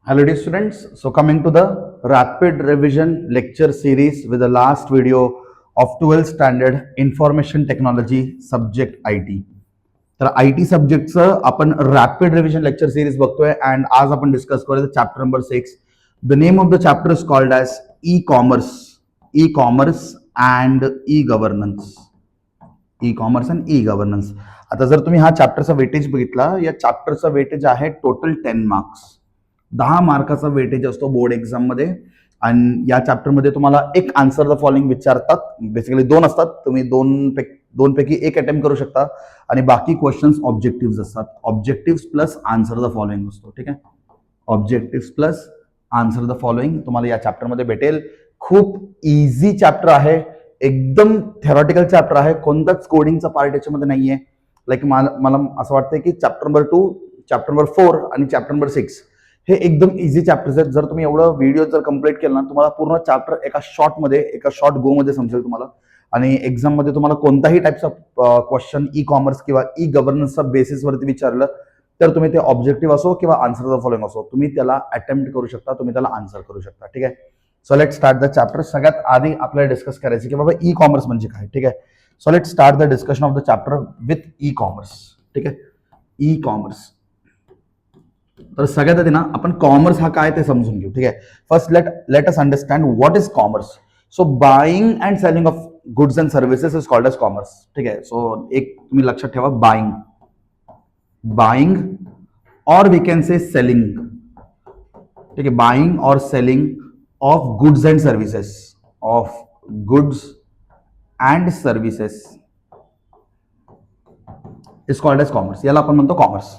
Hello dear students, so coming to the rapid revision lecture series with the last video of 12th standard information technology subject IT. तर IT सब्जेक्टचं आपण rapid revision lecture series बघतोय and आज आपण discuss करूया chapter number 6. The name of the chapter is called as E commerce and e governance. E commerce and e governance. आता जर तुम्ही हा चॅप्टरचा वेटेज बघितला, या चॅप्टरचा वेटेज आहे टोटल 10 मार्क्स. 10 मार्काचा वेटेज असतो बोर्ड एक्झाम मध्ये. आणि या चॅप्टर मध्ये तुम्हाला एक आन्सर द फॉलोइंग विचारतात. बेसिकली दोन असतात, तुम्ही दोन पैकी एक अटेम्प्ट करू शकता आणि बाकी क्वेश्चन्स ऑब्जेक्टिव्ह असतात. Objective plus answer the following असतो. ठीक आहे, objective plus answer the following तुम्हाला या चॅप्टर मध्ये भेटेल. खूप इझी चॅप्टर आहे, एकदम थेरॉटिकल चॅप्टर आहे, कोणताच कोडिंगचा पार्ट याच्यामध्ये नाहीये. लाईक मला असं वाटतंय की चॅप्टर नंबर 2, चॅप्टर नंबर 4 आणि चॅप्टर नंबर 6 हे एकदम इझी चॅप्टर्स आहेत. जर तुम्ही एवढं व्हिडिओ जर कम्प्लीट केलं ना, तुम्हाला पूर्ण चॅप्टर एका शॉर्ट गो मध्ये समजेल तुम्हाला. आणि एक्झाम मध्ये तुम्हाला कोणताही types of question E commerce किंवा ई गव्हर्नन्सच्या बेसिसवरती विचारलं तर तुम्ही ते ऑब्जेक्टिव्ह असो किंवा आन्सर द फॉलोइंग असो, तुम्ही त्याला अटेम्प्ट करू शकता, तुम्ही त्याला आन्सर करू शकता. ठीक आहे, so let start the chapter. सगळ्यात आधी आपल्याला डिस्कस करायचं की बाबा ई कॉमर्स म्हणजे काय. ठीक आहे, so let start the discussion of the chapter with E commerce. ठीक आहे, ई कॉमर्स. तर सगळ्यात आधी ना आपण कॉमर्स हा काय ते समजून घेऊ. ठीक आहे, first let us understand what is commerce. So buying and selling of goods and services is called as commerce. ठीक आहे, सो एक तुम्ही लक्षात ठेवा, बाइंग और वी कैन से सेलिंग. ठीक है, बाइंग और selling of goods and services, is called as commerce. याला आपण म्हणतो कॉमर्स.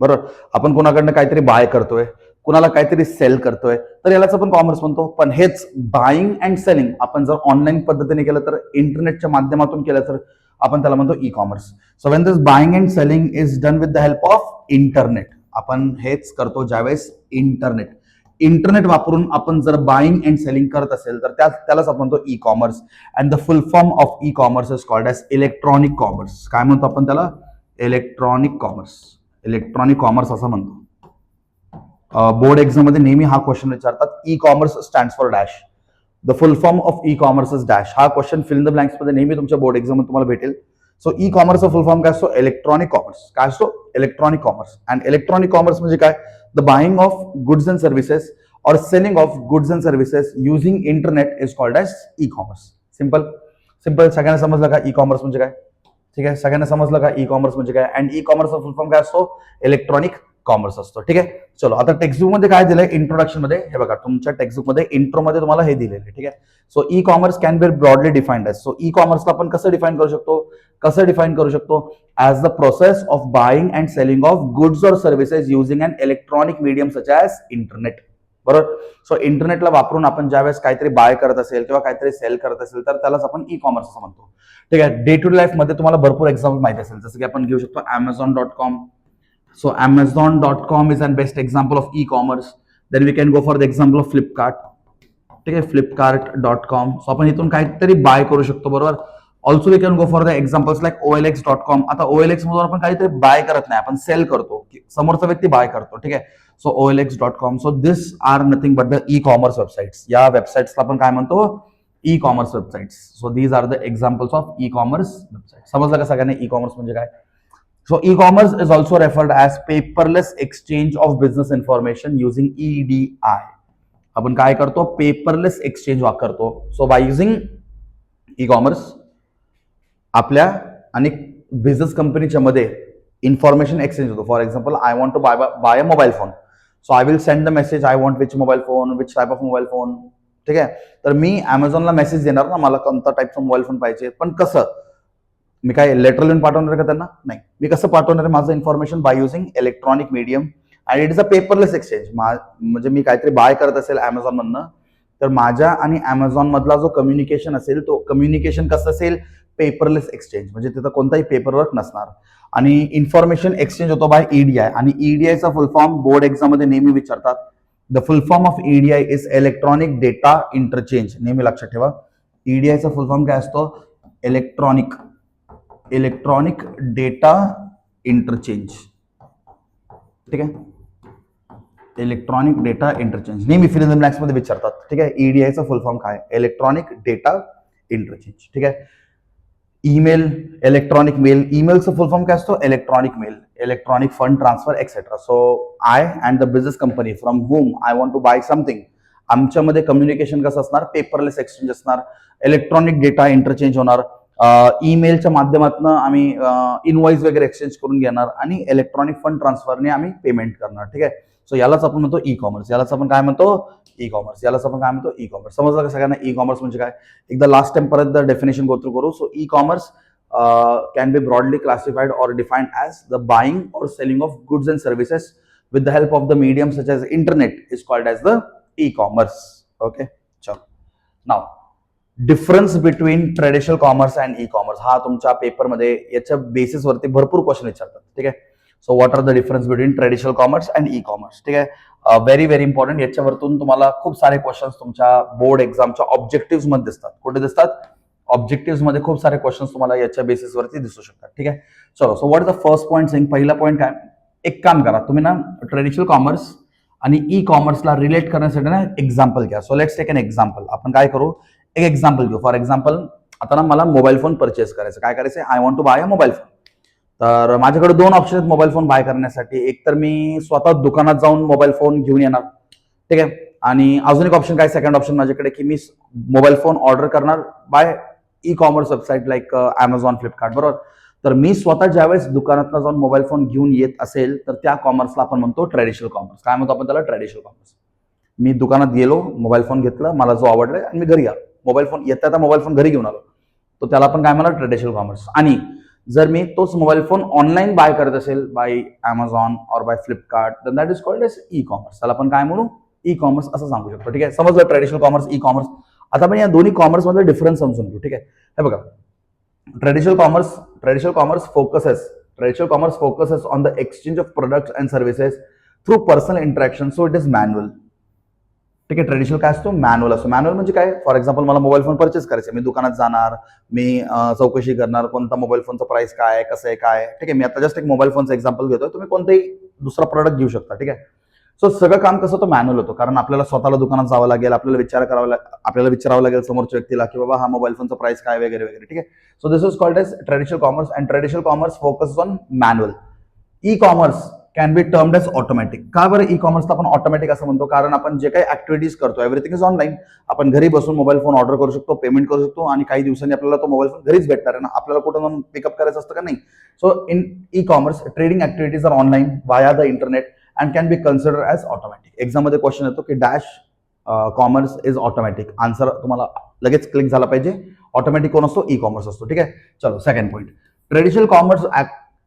बरोबर, आपण कोणाकडनं काहीतरी बाय करतोय, कुणाला काहीतरी सेल करतोय, तर यालाच आपण कॉमर्स म्हणतो. पण हेच बाईंग अँड सेलिंग आपण जर ऑनलाईन पद्धतीने केलं, तर इंटरनेटच्या माध्यमातून केलं, तर आपण त्याला म्हणतो e commerce. So when this buying and selling is done with the help of internet. आपण हेच करतो ज्यावेळेस इंटरनेट वापरून आपण जर बाईंग अँड सेलिंग करत असेल, तर त्यालाच आपण म्हणतो e commerce. And the full form of e commerce is called as electronic commerce. काय म्हणतो आपण त्याला? इलेक्ट्रॉनिक कॉमर्स असं म्हणतो. बोर्ड एक्झाम मध्ये नेहमी हा क्वेश्चन विचारतात, e commerce stands for dash. The full form of e commerce is dash. हा question fill in the blanks मध्ये नेहमी तुमच्या बोर्ड एक्झाम मध्ये तुम्हाला भेटेल. सो ई कॉमर्सचा फुल फॉर्म काय असतो? Electronic commerce. काय असतो? Electronic commerce. And electronic commerce म्हणजे काय? The buying of goods and services और selling of goods and services using internet is called as e commerce. Simple. सगळ्यांना समजलं का ई कॉमर्स म्हणजे काय? ठीक आहे, सगळ्यांना समजलं का ई कॉमर्स म्हणजे काय? अँड ई कॉमर्सचा फुल फॉर्म काय असतो? इलेक्ट्रॉनिक कॉमर्स असतो. ठीक आहे, चलो आता टेक्स्टबुक मध्ये काय दिलंय इंट्रोडक्शन मध्ये, हे बघा तुमच्या टेक्स्टबुक मध्ये इंट्रो मध्ये तुम्हाला हे दिलेलं आहे. ठीक आहे, so e commerce can be broadly defined as. So e कॉमर्सला आपण कसं डिफाइन करू शकतो? As the process of buying and selling of goods और services using an electronic medium such as internet. बरोबर, सो इंटरनेटला वापरून आपण ज्यावेळेस काहीतरी बाय करत असेल किंवा काहीतरी सेल करत असेल, तर त्यालाच आपण ई कॉमर्स असं म्हणतो. ठीक आहे, डे टू डे लाईफ मध्ये तुम्हाला भरपूर एक्झाम्पल माहिती असेल, जसं की आपण घेऊ शकतो Amazon.com. So Amazon.com is an best example of e-commerce. Then we can go for the example of Flipkart. ठीक आहे, Flipkart.com. सो आपण इथून काहीतरी बाय करू शकतो. बरोबर, also we can go for the examples like OLX.com. आता OLX मधून आपण काहीतरी बाय करत नाही, आपण सेल करतो, समोरचा व्यक्ती बाय करतो. ठीक आहे, so OLX.com. So this are nothing but the e commerce websites. या वेबसाइट्सला आपण काय म्हणतो? E commerce websites. So these are the examples of e commerce website. समजलं का सगळ्यांनी ई कॉमर्स म्हणजे काय? So e-commerce is also referred as paperless exchange of business information using EDI. आपण काय करतो? पेपरलेस एक्सचेंज करतो. सो बाय युझिंग ई-कॉमर्स आपल्या अनेक बिझनेस कंपनीच्या मध्ये इन्फॉर्मेशन एक्सचेंज होतो. For example, I want to buy a mobile phone. So I will send the message, I want which mobile phone, which type of mobile phone. ठीक आहे, तर मी अमेझॉनला message देणार ना, मला कोणता टाईपचा मोबाईल फोन पाहिजे. पण कसं? मी काय लेटर लिहून पाठवणार का त्यांना? नाही. मी कसं पाठवणार आहे माझं information? By using electronic medium. And it is a paperless exchange. म्हणजे मी काहीतरी बाय करत असेल अमेझॉन मधनं, तर माझ्या आणि अमेझॉन मधला जो कम्युनिकेशन असेल, तो कम्युनिकेशन कसं असेल? Paperless exchange. म्हणजे तिथं कोणताही पेपरवर्क नसणार आणि इन्फॉर्मेशन एक्सचेंज होतो बाय ईडीआय. आणि ईडीआयचा फुल फॉर्म बोर्ड एक्झाम मध्ये नेहमी विचारतात. The full form of EDI is electronic data interchange. नेहमी लक्षात ठेवा, ईडीआयचा फुल फॉर्म काय असतो? Electronic data interchange. ठीक आहे, इलेक्ट्रॉनिक डेटा इंटरचेंज नेहमी फिल इन द ब्लँक्स मध्ये विचारतात. ठीक आहे, ईडीआयचा फुल फॉर्म काय? Electronic data interchange. ठीक आहे. Email, electronic mail. ईमेलचं फुल फॉर्म काय असतो? Electronic mail, electronic fund transfer etcetera. So I and the business company from whom I want to buy something, आमच्यामध्ये कम्युनिकेशन कसं असणार? पेपरलेस एक्सचेंज असणार, इलेक्ट्रॉनिक डेटा इंटरचेंज होणार, ईमेलच्या माध्यमातून आम्ही इनवॉइस वगैरे एक्सचेंज करून घेणार आणि इलेक्ट्रॉनिक फंड ट्रान्सफरने आम्ही पेमेंट करणार. ठीक आहे. सो यालाच आपण म्हणतो ई कॉमर्स. यालाच आपण काय म्हणतो? E commerce. यालाच आपण काय म्हणतो? E commerce. समजलं का सगळ्यांना ई कॉमर्स म्हणजे काय? एकदा लास्ट टाइम परत डेफिनेशन गो थ्रू करू. So e commerce can be broadly classified or defined as the buying or selling of goods and services with the help of the medium such as internet is called as the e-commerce. Okay, चलो. Now, difference between traditional commerce and e-commerce हा तुमच्या paper मध्ये याच्या basis वरती भरपूर question विचारतात. ठीक आहे. So what are the difference between traditional commerce and e commerce. ठीक आहे. Very very important. याच्यावरतून तुम्हाला खूप सारे क्वेश्चन्स तुमच्या बोर्ड एक्झामच्या ऑब्जेक्टिव्ह मध्ये दिसतात. कुठे दिसतात? ऑब्जेक्टिव्ह मध्ये खूप सारे क्वेश्चन्स तुम्हाला याच्या बेसिसवरती दिसू शकतात. ठीक आहे. चलो. So what is the first point saying? पहिला पॉईंट काय? एक काम करा तुम्ही ना, ट्रेडिशनल कॉमर्स आणि ई कॉमर्सला रिलेट करण्यासाठी ना एक्झाम्पल घ्या. So let's take an example. आपण काय करू? एक एक्झाम्पल घेऊ. फॉर एक्झाम्पल, आता ना मला मोबाईल फोन परचेस करायचं. काय करायचं? I want to buy a mobile phone. तर माझ्याकडे दोन ऑप्शन आहेत मोबाईल फोन बाय करण्यासाठी. एक तर मी स्वतः दुकानात जाऊन मोबाईल फोन घेऊन येणार. ठीक आहे. आणि अजून एक ऑप्शन काय? सेकंड ऑप्शन माझ्याकडे की मी मोबाईल फोन ऑर्डर करणार by e commerce website like Amazon, Flipkart. बरोबर. तर मी स्वतः ज्यावेळेस दुकानात जाऊन मोबाईल फोन घेऊन येत असेल तर त्या कॉमर्सला आपण म्हणतो ट्रेडिशनल कॉमर्स. काय म्हणतो आपण त्याला? Traditional commerce. मी दुकानात गेलो, मोबाईल फोन घेतला, मला जो आवडलाय आणि मी घरी आलो. मोबाईल फोन येता मोबाईल फोन घरी घेऊन आलो, तो त्याला आपण काय म्हणणार? Traditional commerce. आणि जर मी तोच मोबाईल फोन ऑनलाईन बाय करत असेल बाय अमेझॉन और बाय फ्लिपकार्ट, तर that is called as e commerce. त्याला आपण काय म्हणू? ई कॉमर्स असं सांगू शकतो. ठीक आहे. समजलं ट्रेडिशनल कॉमर्स, ई कॉमर्स. आता आपण या दोन्ही कॉमर्स मध्ये डिफरन्स समजून घेऊ. ठीक आहे. हे बघा, traditional commerce focuses on the exchange of products and services through personal interaction. So it is manual. ठीक आहे. ट्रेडिशनल काय असतो? मॅन्युअल असतो. मॅन्युअल म्हणजे काय? फॉर एक्झाम्पल, मला मोबाईल फोन परचेस करायचा, मी दुकानात जाणार, मी चौकशी करणार कोणता मोबाईल फोनचा प्राइस काय आहे, कसं आहे, काय. ठीक आहे. मी आता जस्ट एक मोबाईल फोनचं एक्झाम्पल घेतोय, तुम्ही कोणताही दुसरा प्रोडक्ट घेऊ शकता. ठीक आहे. सो सगळं काम कसं होतं? मॅन्युअल होतं. कारण आपल्याला स्वतःला दुकानात जावं लागेल, आपल्याला विचारावं लागेल समोरच्या व्यक्तीला की बाबा हा मोबाईल फोनचा प्राइस काय वगैरे वगैरे. ठीक आहे. So this is called as traditional commerce and traditional commerce focus on manual. E commerce can be termed as automatic. का बरं ई कॉमर्सला आपण ऑटोमॅटिक असं म्हणतो? कारण आपण जे काही ऍक्टिव्हिटीज करतो एव्हरीथिंग इज ऑनलाईन. आपण घरी बसून मोबाईल फोन ऑर्डर करू शकतो, पेमेंट करू शकतो आणि काही दिवसांनी आपल्याला तो मोबाईल फोन घरीच भेटणार आहे ना, आपल्याला कुठं जाऊन पिकअप करायचं असतं का? नाही. So in e commerce trading activities are online via the internet and can be consider as automatic. Exam मध्ये क्वेश्चन येतो की dash commerce is automatic. Answer तुम्हाला लगेच क्लिक झाला पाहिजे. ऑटोमॅटिक कोण असतो? ई कॉमर्स असतो. ठीक आहे. चलो. Second point, traditional commerce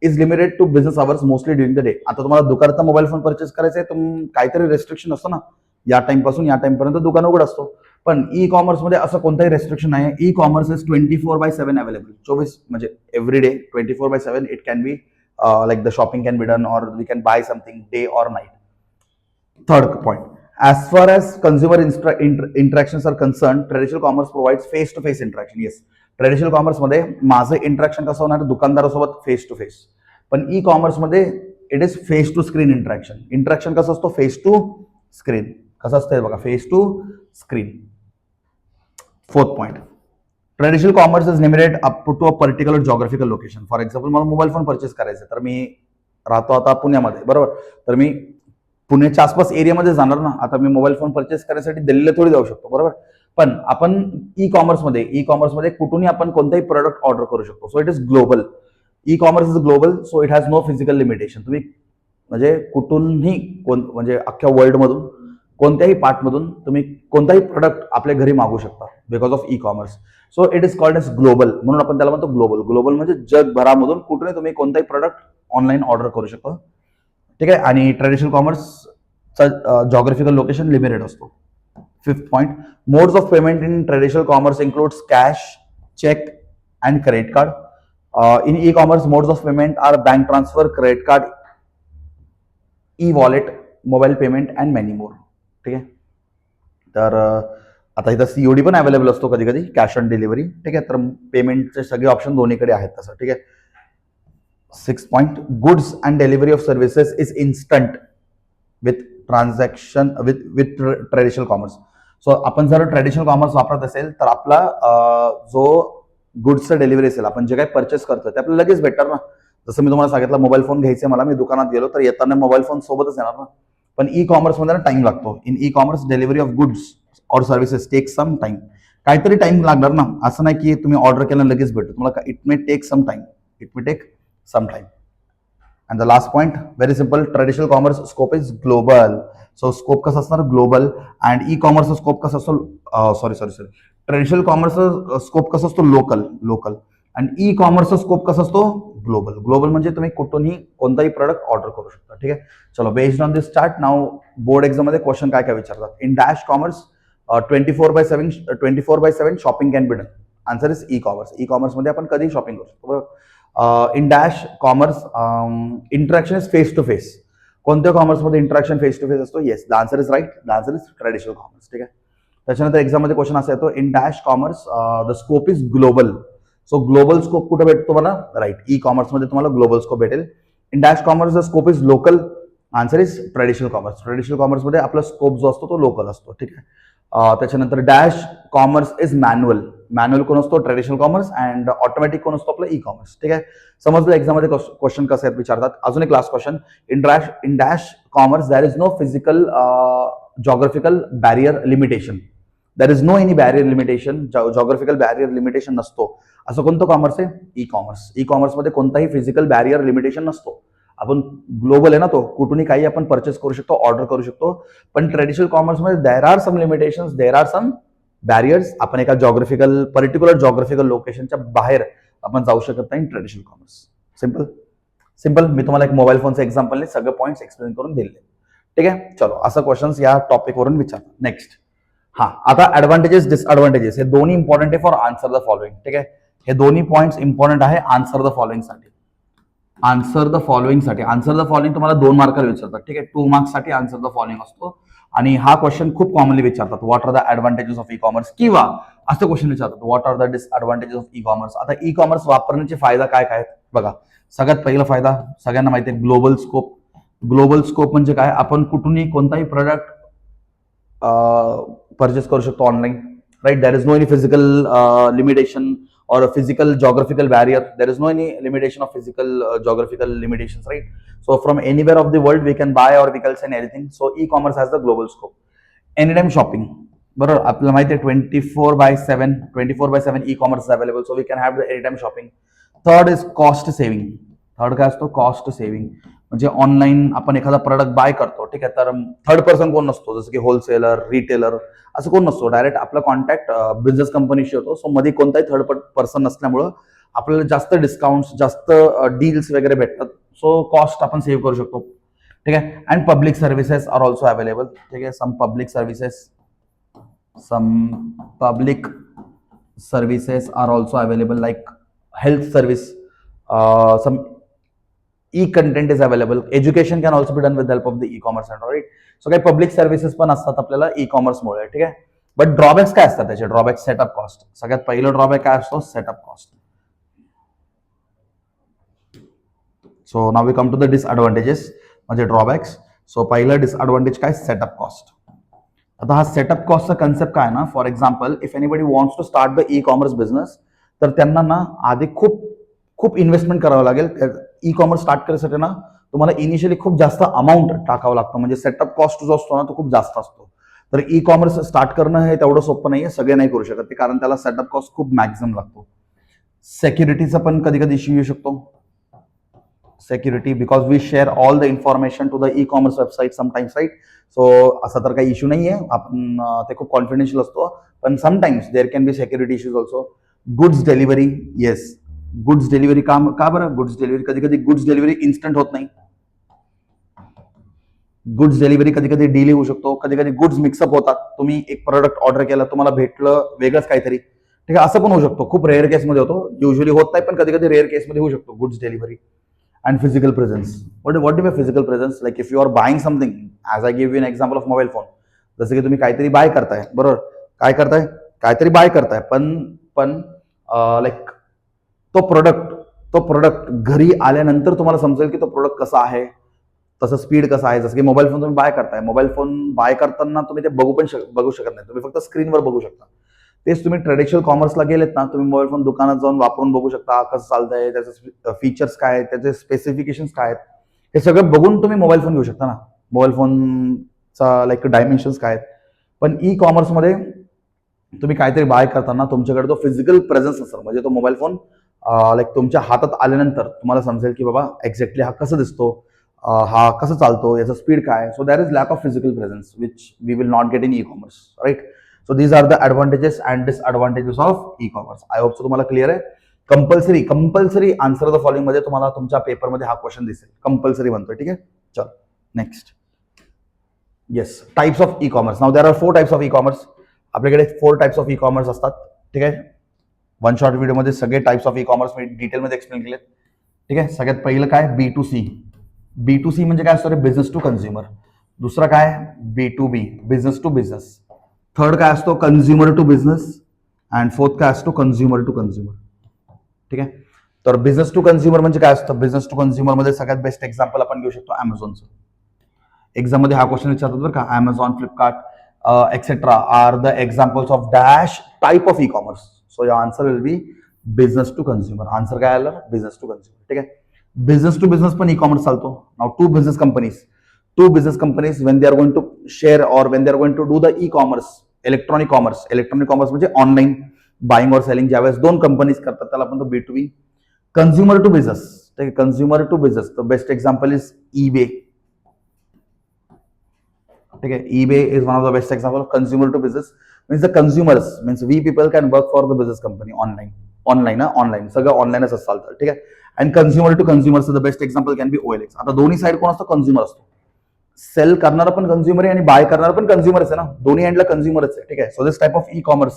is limited to business hours mostly during the day. आता तुम्हाला दुकानात मोबाईल फोन परचेस करायचा आहे, काहीतरी रेस्ट्रिक्शन असतो ना, या टाइम पासून या टाइम पर्यंत दुकान उघड असतो. पण ई कॉमर्स मध्ये असं कोणताही रेस्ट्रिक्शन नाही. E commerce is 24/7 available. 24 म्हणजे every day 24/7 it can be like the shopping can be done or we can buy something day or night. Third point, as far as consumer interactions are concerned, traditional commerce provides face to face interaction. Yes, traditional commerce मध्ये माझं interaction कसं होणार? दुकानदारासोबत face to face. पण e commerce मध्ये it is face to screen interaction. Interaction कसं असतो? Face to screen. कसं असतं बघा? Face to screen. Fourth point, traditional commerce is limited up to a particular geographical location. For example, मला mobile phone purchase करायचा तर मी राहतो आता पुण्यामध्ये, बरोबर. तर मी पुण्याच्या आसपास एरियामध्ये जाणार ना. आता मी मोबाईल फोन परचेस करण्यासाठी दिल्लीला थोडी जाऊ शकतो, बरोबर. पण आपण ई कॉमर्समध्ये कुठूनही आपण कोणताही प्रोडक्ट ऑर्डर करू शकतो. So it is global. E commerce is global, so it has no physical limitation. तुम्ही म्हणजे कुठूनही म्हणजे अख्ख्या वर्ल्डमधून कोणत्याही पार्टमधून तुम्ही कोणताही प्रोडक्ट आपल्या घरी मागू शकता because of e commerce. So it is called as global. म्हणून आपण त्याला म्हणतो ग्लोबल. ग्लोबल म्हणजे जगभरामधून कुठूनही तुम्ही कोणताही प्रोडक्ट ऑनलाईन ऑर्डर करू शकता. ठीक आहे. आणि ट्रेडिशनल कॉमर्सचा जॉग्राफिकल लोकेशन लिमिटेड असतो. Fifth point, modes of payment in traditional commerce includes cash, cheque and credit card. In e-commerce, modes of payment are bank transfer, credit card, e-wallet, mobile payment and many more. ठीक आहे. तर आता इथं COD पण available असतो कधी कधी, cash on delivery. ठीक आहे. तर पेमेंटचे सगळे ऑप्शन दोन्हीकडे आहेत तसं. ठीक आहे. 6 point, goods and delivery of services is instant with transaction with traditional commerce. So आपण जर ट्रेडिशनल कॉमर्स वापरत असेल तर आपला जो गुड्सचं डिलिव्हरी असेल, आपण जे काही परचेस करतो ते आपल्याला लगेच भेटणार ना. जसं मी तुम्हाला सांगितलं, मोबाईल फोन घ्यायचे मला, मी दुकानात गेलो तर येताना मोबाईल फोन सोबतच येणार ना. पण ई कॉमर्समध्ये ना टाइम लागतो. In e commerce delivery of goods or services take some time. काहीतरी टाइम लागणार ना, असं नाही की तुम्ही ऑर्डर केलं लगेच भेटतो तुम्हाला. It may take some time. It may take some time. And the last point, very simple, traditional commerce scope is global. So scope कसं असणार, ग्लोबल. अँड ई कॉमर्सचा स्कोप कसा असतो, सॉरी, ट्रेडिशनल कॉमर्सचा स्कोप कसा असतो, लोकल. आणि E कॉमर्सचा स्कोप कसा असतो, ग्लोबल म्हणजे तुम्ही कुठूनही कोणताही प्रोडक्ट ऑर्डर करू शकता. ठीक आहे. चलो, based on this chart now board exam मध्ये क्वेश्चन काय काय विचारतात. In dash commerce 24/7 shopping can be done. Answer is e commerce. E commerce मध्ये आपण कधी शॉपिंग करू शकतो. In dash commerce interaction is face to face. कोणत्या कॉमर्समध्ये इंटरॅक्शन फेस टू फेस असतो? Yes, the answer is right. The answer is traditional commerce. ठीक आहे. त्याच्यानंतर एक्झाम मध्ये क्वेश्चन असा येतो, in dash commerce the scope is global. So global scope कुठे भेटतो मला? राईट, ई कॉमर्स मध्ये तुम्हाला ग्लोबल स्कोप भेटेल. In dash commerce the scope is local. Answer is traditional commerce. Traditional commerce मध्ये आपला स्कोप जो असतो तो लोकल असतो. ठीक आहे. त्याच्यानंतर डॅश कॉमर्स इज मॅन्युअल कोण असतो? Traditional commerce. अँड ऑटोमॅटिक कोण असतो? आपलं ई कॉमर्स. ठीक आहे. समजलं एक्झाम मध्ये क्वेश्चन कसे आहेत विचारतात. अजून एक last question, in dash commerce there is no physical geographical barrier limitation. There is no any barrier limitation. Geographical barrier limitation नसतो. असं कोणतं कॉमर्स आहे? E commerce. ई कॉमर्समध्ये कोणताही फिजिकल बॅरियर लिमिटेशन नसतो. आपण ग्लोबल आहे ना, तो कुठूनही काही आपण परचेस करू शकतो, ऑर्डर करू शकतो. पण ट्रेडिशनल कॉमर्समध्ये there are some limitations, there are some barriers. आपण एका पर्टिक्युलर जॉग्राफिकल लोकेशनच्या बाहेर आपण जाऊ शकत नाही ट्रेडिशनल कॉमर्स. सिम्पल. मी तुम्हाला एक मोबाईल फोनचं एक्झाम्पलने सगळे पॉईंट्स एक्सप्लेन करून दिले. ठीक आहे. चलो, असं क्वेश्चन्स या टॉपिक वरून विचार. नेक्स्ट, आता ऍडव्हान्टेजेस डिसएडव्हान्टेजेस हे दोन्ही इम्पॉर्टंट आहे फॉर आन्सर द फॉलोइंग. ठीक आहे. हे दोन्ही पॉईंट्स इम्पॉर्टंट आहे आन्सर द फॉलोइंग साठी. आन्सर द फॉलोइंग तुम्हाला 2 मार्काला विचारतात. ठीक आहे. 2 मार्क्स साठी आन्सर द फॉलोइंग असतो. आणि हा क्वेश्चन खूप कॉमनली विचारतात, what are the advantages of e commerce, किंवा असं क्वेश्चन विचारतात, what are the disadvantages of e commerce. आता ई कॉमर्स वापरण्याचे फायदा काय काय आहेत बघा. सगळ्यात पहिला फायदा सगळ्यांना माहिती आहे, ग्लोबल स्कोप. ग्लोबल स्कोप म्हणजे काय? आपण कुठूनही कोणताही प्रोडक्ट परचेस करू शकतो online. Right, there is no any physical limitation or a physical geographical barrier. There is no any limitation of physical geographical limitations, right? So from anywhere of the world we can buy or we can send anything. So e-commerce has the global scope. Anytime shopping, बरोबर, आपल्याला माहिती आहे 24/7 e-commerce is available, so we can have the anytime shopping. Third is cost saving. Third काय असतो? Cost saving. म्हणजे online आपण एखादा product bye करतो, ठीक आहे, तर थर्ड पर्सन कोण नसतो, जसं की होलसेलर, रिटेलर, असं कोण नसतो. डायरेक्ट आपला कॉन्टॅक्ट बिझनेस कंपनीशी होतो. सो मध्ये कोणताही थर्ड पर्सन नसल्यामुळं आपल्याला जास्त डिस्काउंट्स, जास्त डील्स वगैरे भेटतात. सो कॉस्ट आपण सेव्ह करू शकतो. ठीक आहे. And public services are also available. ठीक आहे. Some public services are also available, like health service, some e-content is available. Education can also be done with the help of the e-commerce and right. So काही public services पण असतात आपल्याला e-commerce मुळे. ठीक आहे. But drawbacks काय असतात त्याचे? Drawback setup cost. सगळ्यात पहिलं ड्रॉबॅक काय असतो? Setup cost. So now we come to the disadvantages म्हणजे ड्रॉबॅक्स. सो पहिलं डिसएडव्हान्टेज काय? Setup cost. आता हा सेटअप कॉस्टचा कन्सेप्ट काय ना, for example if anybody wants to start the e commerce business, तर त्यांना ना आधी खूप इन्व्हेस्टमेंट करावं लागेल. ई कॉमर्स स्टार्ट करायसाठी ना तुम्हाला इनिशियली खूप जास्त अमाऊंट टाकावं लागतं. म्हणजे सेटअप कॉस्ट जो असतो ना तो खूप जास्त असतो. तर ई कॉमर्स स्टार्ट करणं हे तेवढं सोपं नाहीये, सगळे नाही करू शकत ते, कारण त्याला सेटअप कॉस्ट खूप मॅक्झिमम लागतो. सिक्युरिटीचा पण कधी कधी इश्यू येऊ शकतो. Security, because we share all the information to the e commerce website sometimes, right. So असा तर काही इश्यू नाहीये, आपण ते खूप कॉन्फिडेन्शियल असतो. पण sometimes there can be security issues also. Goods delivery, yes, goods delivery का बरं? गुड्स डिलिव्हरी कधी कधी गुड्स डिलिव्हरी इन्स्टंट होत नाही. गुड्स डिलिव्हरी कधी कधी डिले होऊ शकतो. कधी कधी गुड्स मिक्सअप होतात. तुम्ही एक प्रोडक्ट ऑर्डर केला, तुम्हाला भेटलं वेगळंच काहीतरी. ठीक आहे. असं पण होऊ शकतो. खूप रेअर केसमध्ये होतो, युजली होत नाही, पण कधी कधी रेअर केसमध्ये होऊ शकतो goods delivery. And physical presence. What do physical presence? Like if you are buying something, as I give you an example of mobile phone. जसं की तुम्ही काहीतरी बाय करताय, बरोबर, काहीतरी बाय करताय, पण लाईक तो प्रोडक्ट घरी आल्यानंतर तुम्हाला समजेल की तो प्रोडक्ट कसा आहे, तसं स्पीड कसं आहे, जसं की मोबाईल फोन तुम्ही बाय करताय, मोबाईल फोन बाय करताना तुम्ही ते बघू शकत नाही, तुम्ही फक्त स्क्रीनवर बघू शकता. तेच तुम्ही ट्रेडिशनल कॉमर्सला गेलेत ना, तुम्ही मोबाईल फोन दुकानात जाऊन वापरून बघू शकता, कसं चालतंय, त्याचे फीचर्स काय आहेत, त्याचे स्पेसिफिकेशन्स काय आहेत, हे सगळं बघून तुम्ही मोबाईल फोन घेऊ शकता ना. मोबाईल फोनचा लाईक डायमेन्शन्स काय आहेत. पण ई कॉमर्समध्ये तुम्ही काहीतरी बाय करताना तुमच्याकडे तो फिजिकल प्रेझेन्स असेल, म्हणजे तो मोबाईल फोन लाईक तुमच्या हातात आल्यानंतर तुम्हाला समजेल की बाबा एक्झॅक्टली हा कसा दिसतो, हा कसं चालतो, याचा स्पीड काय. So there is lack of physical presence which we will not get in e commerce, right. So these are the advantages and disadvantages of e commerce. I hope so तुम्हाला clear आहे. Compulsory answer the following मध्ये तुम्हाला तुमच्या पेपरमध्ये हा question दिसेल, compulsory बनतोय. ठीक आहे, चल next. Yes, types of e commerce. Now there are 4 types of e commerce. आपल्याकडे 4 टाइप्स ऑफ ई कॉमर्स असतात. ठीक आहे, वन शॉर्ट व्हिडिओमध्ये सगळे टाइप्स ऑफ ई कॉमर्स मी डिटेलमध्ये एक्सप्लेन केलेत. ठीक आहे, सगळ्यात पहिलं काय, B2C. B2C म्हणजे काय असतं रे, बिझनेस टू कन्झ्युमर. दुसरं काय, B2B, business to business. Third काय असतो, consumer to business. And fourth काय असतो, कन्झ्युमर टू कन्झ्युमर. ठीक आहे, तर बिझनेस टू कन्झ्युमर म्हणजे काय असतं, बिझनेस टू कन्झ्युमर मध्ये सगळ्यात बेस्ट एक्झाम्पल आपण घेऊ शकतो अमेझॉनचं. एक्झाम मध्ये हा क्वेश्चन विचारतात बरं का, Amazon, Flipkart etcetera are the examples of dash type of e commerce. So your answer will be business to consumer. Answer काय आलं, बिझनेस टू कन्झ्युमर. ठीक आहे, बिझनेस टू बिझनेस पण ई कॉमर्स चालतो. Now to business companies when they are going to share or when they are going to do the e-commerce, electronic commerce म्हणजे online buying और selling ज्यावेळेस दोन companies करतात त्याला आपण तो B2B. कन्झ्युमर टू बिझनेस, ठीक आहे, consumer to business the best example is eBay. ठीक आहे, eBay is one of the best example of consumer to business. Means the consumers means we people can work for the business company online सगळं ऑनलाईनच चालतं. ठीक आहे, and consumer to consumer the best example can be OLX. आता दोन्ही side कोण असतो, consumer असतो. सेल करणारा पण कन्झ्युमर आहे आणि बाय करणारा पण कन्झ्युमरच आहे ना, दोन्ही एंडला कन्झ्युमरच आहे. ठीक आहे, so this type of e commerce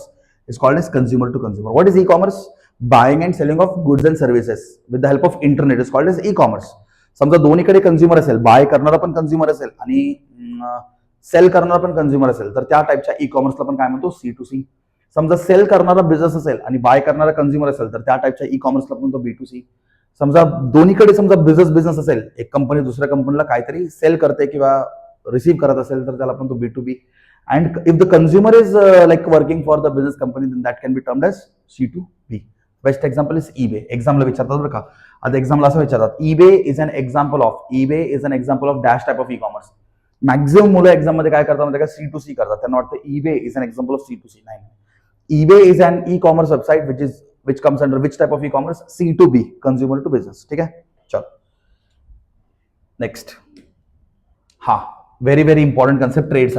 is called as consumer to consumer. What is e commerce, buying and selling of goods and services with the help of internet is called as e commerce. समजा दोन्हीकडे consumer असेल, bye करणारा पण consumer असेल आणि sale करणारा पण consumer असेल, तर त्या टाइपच्या ई कॉमर्सला आपण काय म्हणतो, C2C. समजा सेल करणारा बिझनेस असेल आणि बाय करणारा कन्झ्युमर असेल, तर त्या टाइपच्या ई कॉमर्सला आपण म्हणतो B2C. समजा दोन्हीकडे समजा बिझनेस असेल, एक कंपनी दुसऱ्या कंपनीला काहीतरी सेल करते किंवा रिसीव्ह करत असेल, तर त्याला आपण तो B2B. And if the consumer is like working for the business company, then that can be termed as C2B. Best example is eBay. एक्झामला विचारतात बरं का, आता एक्झामला असं विचारतात, eBay is an example of dash type of e commerce. Maximum मुलं exam मध्ये काय करतात म्हणजे C2C करतात, त्यांना वाटतं eBay is an example of C2C. नाही, eBay is an e commerce website which comes under which type of e-commerce, C2B, consumer to business. ठीक है, चलो नेक्स्ट. हा very very important concept, trade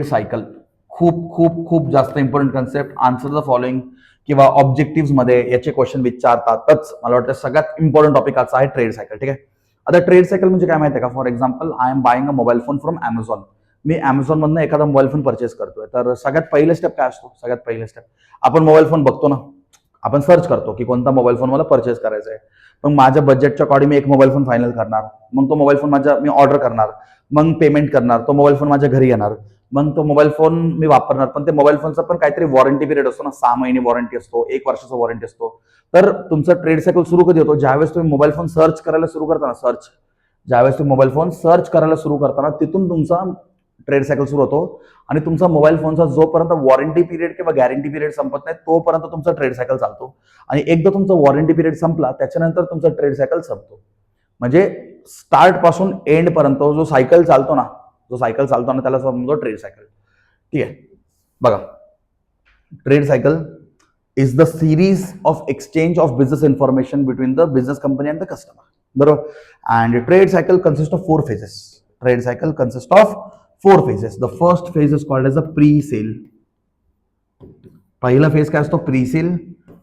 cycle. खूप जास्त important concept. Answer the following किंवा objective मध्ये याचे क्वेश्चन विचारतातच. मला वाटतं सगळ्यात इम्पॉर्टंट टॉपिक आजचा आहे ट्रेड सायकल. ठीक आहे, आता ट्रेड सायकल म्हणजे काय माहिती आहे का, for example I am buying a mobile phone from Amazon. मी अमेझॉन मधनं एखादा मोबाईल फोन परचेस करतोय, तर सगळ्यात पहिलं स्टेप काय असतो, आपण मोबाईल फोन बघतो ना, आपण सर्च करतो की कोणता मोबाईल फोन मला परचेस करायचा आहे. मग माझ्या बजेटच्या अकॉर्डिंग मी एक मोबाईल फोन फायनल करणार, मग तो मोबाईल फोन मी ऑर्डर करणार, मग पेमेंट करणार, तो मोबाईल फोन माझ्या घरी येणार, मग तो मोबाईल फोन मी वापरणार. पण ते मोबाईल फोनचा पण काहीतरी वॉरंटी पिरियड असतो ना, 6 महिने वॉरंटी असतो, 1 वर्षाचा वॉरंटी असतो. तर तुमचा ट्रेड सायकल सुरू कधी होतो, ज्यावेळेस तुम्ही मोबाईल फोन सर्च करायला सुरू करताना, ज्यावेळेस तुम्ही मोबाईल फोन सर्च करायला सुरू करताना, तिथून तुमचा ट्रेड सायकल सुरू होतो. आणि तुमचा मोबाईल फोनचा जोपर्यंत वॉरंटी पिरियड किंवा गॅरंटी पिरियड संपत नाही, तोपर्यंत तुमचा ट्रेड सायकल चालतो. आणि एकदा तुमचा वॉरंटी पिरियड संपला, त्याच्यानंतर तुमचा ट्रेड सायकल संपतो. म्हणजे स्टार्ट पासून एंड पर्यंत जो सायकल चालतो ना, त्याला समजतो ट्रेड सायकल. ठीक आहे, बघा, trade cycle is the series of exchange of business information between the business company and the customer. बरोबर. And trade cycle consist of 4 phases. The first phase is called as a pre-sale. पहिला phase काय असतो, pre-sale.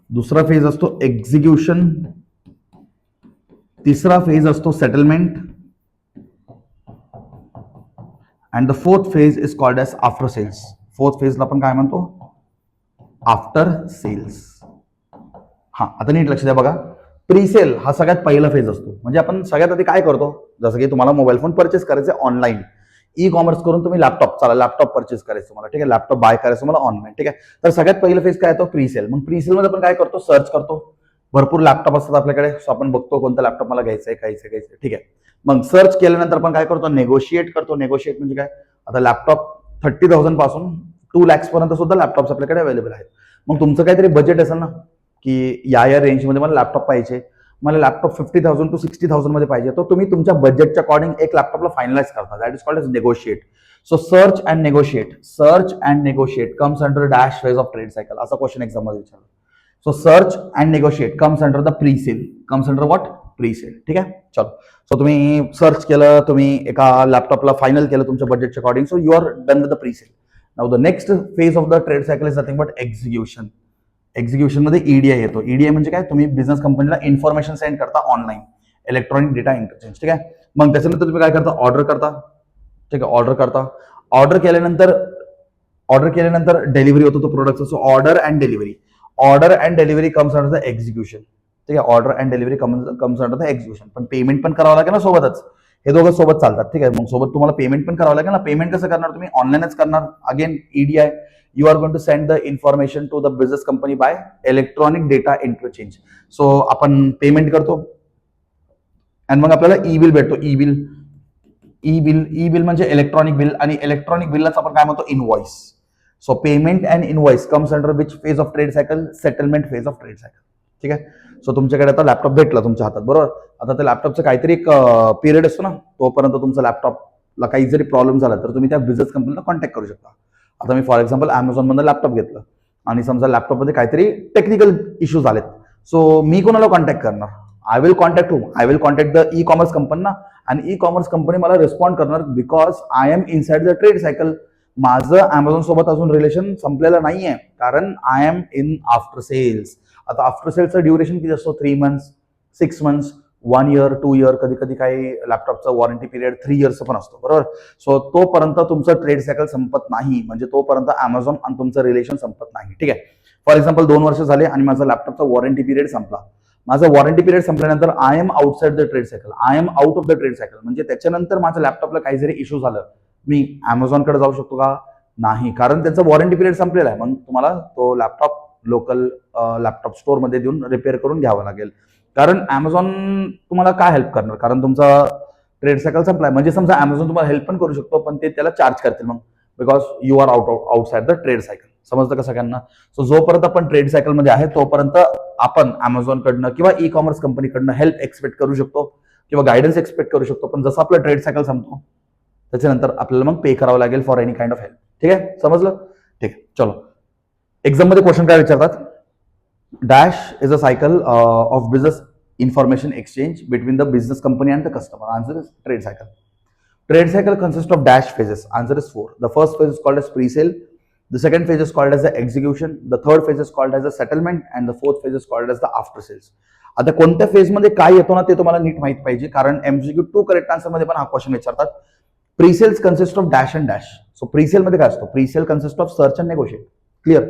दुसरा phase असतो execution. तिसरा phase असतो settlement. And the fourth phase is called as after sales. Fourth फेजला आपण काय म्हणतो, आफ्टर सेल्स. हा, आता नीट लक्ष द्या बघा, प्री-सेल हा सगळ्यात पहिला फेज असतो. म्हणजे आपण सगळ्यात आधी काय करतो, जसं की तुम्हाला मोबाईल फोन परचेस करायचे ऑनलाईन, ई कॉमर्स करून तुम्ही लॅपटॉप परचेस करायचं तुम्हाला. ठीक आहे, लॅपटॉप बाय करायचं मला ऑनलाईन. ठीक आहे, तर सगळ्यात पहिलं फेज काय येतो, प्री-सेल. मग प्री-सेल मध्ये आपण काय करतो, सर्च करतो, भरपूर लॅपटॉप असतात आपल्याकडे, सो आपण बघतो कोणता लॅपटॉप मला घ्यायचा आहे, घ्यायचं ठीक आहे. मग सर्च केल्यानंतर आपण काय करतो, नेगोशिएट करतो. नेगोशिएट म्हणजे काय, आता लॅपटॉप 30,000 पासून 2 lakhs पर्यंत सुद्धा लॅपटॉप्स आपल्याकडे अवेलेबल आहेत. मग तुमचं काहीतरी बजेट असेल ना, की या रेंजमध्ये मला लॅपटॉप पाहिजे, मला लॅपटॉप 50,000 to 60,000 मध्ये पाहिजे, तर तुम्ही तुमच्या बजेटच्या अकॉर्डिंग एक लॅपटॉपला फायनलाइज करता. That is called as negotiate. So search and negotiate comes under dash phase of trade cycle, असा क्वेश्चन एक्झाम मध्ये विचारला. So search and negotiate comes under the presale, comes under what, presale. ठीक आहे, चलो. So तुम्ही search केलं, तुम्ही एका लॅपटॉपला फायनल केलं तुमच्या बजेटच्या according, so you are done with the presale. Now the next phase of the trade cycle is nothing but execution. Execution मध्ये ईडीआय येतो. ईडीआय म्हणजे काय, तुम्ही बिझनेस कंपनीला इन्फॉर्मेशन सेंड करता ऑनलाईन, इलेक्ट्रॉनिक डेटा इंटरचेंज. ठीक आहे, मग त्याच्यानंतर तुम्ही काय करता, ऑर्डर करता. ठीक आहे, ऑर्डर करता. ऑर्डर केल्यानंतर डिलिव्हरी होतो तो प्रोडक्टचा. So order and delivery comes under the execution. ठीक आहे, order and delivery comes under the execution. पण पेमेंट पण करावं लागेल ना सोबतच, हे दोघं सोबत चालतात. ठीक आहे, मग सोबत तुम्हाला पेमेंट पण करावं लागेल ना. पेमेंट कसं करणार तुम्ही, ऑनलाईनच करणार. Again EDI, you are going to send the information to the business company by electronic data interchange. So आपण पेमेंट करतो आणि मग आपल्याला ई बिल भेटतो. ई बिल म्हणजे इलेक्ट्रॉनिक बिल, आणि इलेक्ट्रॉनिक बिललाच आपण काय म्हणतो, invoice. So payment and invoice comes under which phase of trade cycle, settlement phase of trade cycle. ठीक आहे, सो तुमच्याकडे आता लॅपटॉप भेटला तुमच्या हातात, बरोबर. आता त्या लॅपटॉपचं काहीतरी एक पिरियड असतो ना, तोपर्यंत तुमचा लॅपटॉपला काही जरी प्रॉब्लेम झाला तर तुम्ही त्या बिझनेस कंपनीला कॉन्टॅक्ट करू शकता. आता मी फॉर एक्झाम्पल अमेझॉनमधनं लॅपटॉप घेतलं आणि समजा लॅपटॉपमध्ये काहीतरी टेक्निकल इश्यूज आलेत, सो मी कोणाला कॉन्टॅक्ट करणार, I will contact the e commerce company ना, आणि ई कॉमर्स कंपनी मला रिस्पॉन्ड करणार, because I am inside the trade cycle. माझं अमेझॉन सोबत अजून रिलेशन संपलेलं नाहीये, कारण I am in after sales. आता आफ्टर सेल्सचं ड्युरेशन किती असतो, 3 months, 6 months, 1 year, 2 year, कधी कधी काही लॅपटॉपचा वॉरंटी पिरियड 3 years पण असतो, बरोबर. सो तोपर्यंत तुमचं ट्रेड सायकल संपत नाही, म्हणजे तोपर्यंत अमेझॉन आणि तुमचं रिलेशन संपत नाही. ठीक आहे, फॉर एक्झाम्पल 2 वर्ष झाले आणि माझा लॅपटॉपचा वॉरंटी पिरियड संपला. माझा वॉरंटी पिरियड संपल्यानंतर I am outside the trade cycle, I am out of the trade cycle. म्हणजे त्याच्यानंतर माझ्या लॅपटॉपला काही जरी इश्यू झालं, मी अमेझॉनकडे जाऊ शकतो का, नाही, कारण त्यांचा वॉरंटी पिरियड संपलेला आहे. मग तुम्हाला तो लॅपटॉप लोकल लॅपटॉप स्टोअर मध्ये देऊन रिपेअर करून घ्यावा लागेल, कारण अमेझॉन तुम्हाला काय हेल्प करणार, कारण तुमचा ट्रेड सायकल संपलाय. म्हणजे समजा अमेझॉन तुम्हाला हेल्प पण करू शकतो, पण ते त्याला चार्ज करतील मग, because you are outside the trade cycle. समजतं का सगळ्यांना. सो जोपर्यंत आपण ट्रेड सायकल मध्ये आहे तोपर्यंत आपण अमेझॉन कडनं किंवा ई कॉमर्स कंपनीकडनं हेल्प एक्सपेक्ट करू शकतो किंवा गायडन्स एक्सपेक्ट करू शकतो. पण जसं आपलं ट्रेड सायकल संपतो त्याच्यानंतर आपल्याला मग पे करावं लागेल for any kind of help. ठीक आहे, समजलं. ठीक आहे, चलो. एक्झाम मध्ये क्वेश्चन काय विचारतात, dash is a cycle of business information exchange between the business company and the customer. Answer is trade cycle. Trade cycle consists of dash phases. Answer is 4. The first phase is called as pre-sale. The second phase is called as the execution. The third phase is called as the settlement, and the fourth phase is called as the after sales. आता कोणत्या phase मध्ये काय येतो ना ते तुम्हाला नीट माहित पाहिजे, कारण MCQ 2 करेक्ट आन्सर मध्ये पण हा क्वेश्चन विचारतात. Presales consist of dash and dash. So presale मध्ये काय असतो, presale consist of search and negotiate. Clear.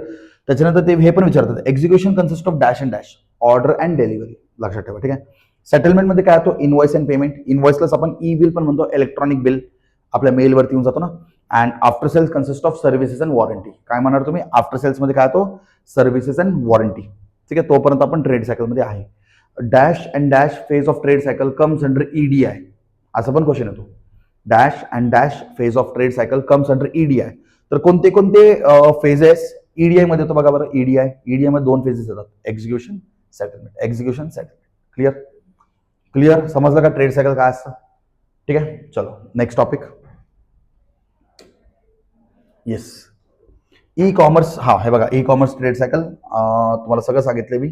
त्याच्यानंतर ते हे पण विचारतात, execution consist of dash and dash, order and delivery. लक्षात ठेवा. ठीक आहे. सेटलमेंट मध्ये काय होतो, इनवॉइस अँड पेमेंट. इनवॉइसलाच आपण ई बिल पण म्हणतो, इलेक्ट्रॉनिक बिल आपल्या मेलवरती येऊन जातो ना. And after sales consist of services and warranty. काय म्हणणार तुम्ही, आफ्टर सेल्स मध्ये काय होतो, सर्व्हिसेस अँड वॉरंटी. ठीक आहे, तोपर्यंत आपण ट्रेड सायकल मध्ये आहे. Dash and dash phase of trade cycle comes under EDI, असं पण क्वेश्चन येतो. Dash and dash phase of trade cycle comes under EDI. तर कोणते कोणते फेजेस ईडीआय मध्ये येतो बघा बरं. ईडीआय मध्ये 2 फेजेस येतात, execution, settlement. Execution, settlement. Clear. Clear, समजलं का ट्रेड सायकल काय असतं. ठीक आहे, चलो next topic. Yes, e commerce. हा, हे बघा, ई कॉमर्स ट्रेड सायकल तुम्हाला सगळं सांगितलं मी.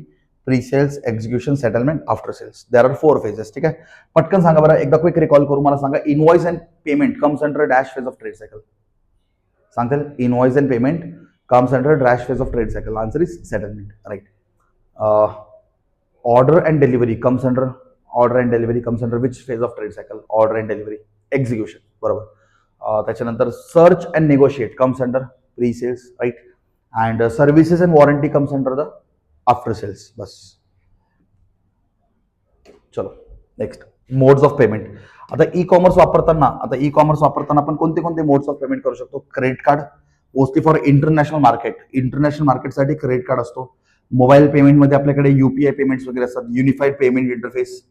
Presales, execution, settlement, after sales. There are 4 phases. ठीक आहे, पटकन सांगा बरं, एकदा क्विक रिकॉल करू. मला सांगा, invoice and payment comes under dash phase of trade cycle. सांगतील, invoice and payment comes under dash phase of trade cycle. Answer is settlement, right. Order and delivery comes under which phase of trade cycle, order and delivery. Execution, बरोबर. त्याच्यानंतर search and negotiate comes under pre-sales, right. And services and warranty comes under the after sales. बस. चलो next, modes of payment. आता e commerce वापरताना आपण कोणते कोणते modes of payment करू शकतो. Credit card, mostly for international market. International मार्केटसाठी क्रेडिट कार्ड असतो. मोबाईल पेमेंटमध्ये आपल्याकडे युपीआय पेमेंट्स वगैरे असतात, युनिफाईड पेमेंट इंटरफेस.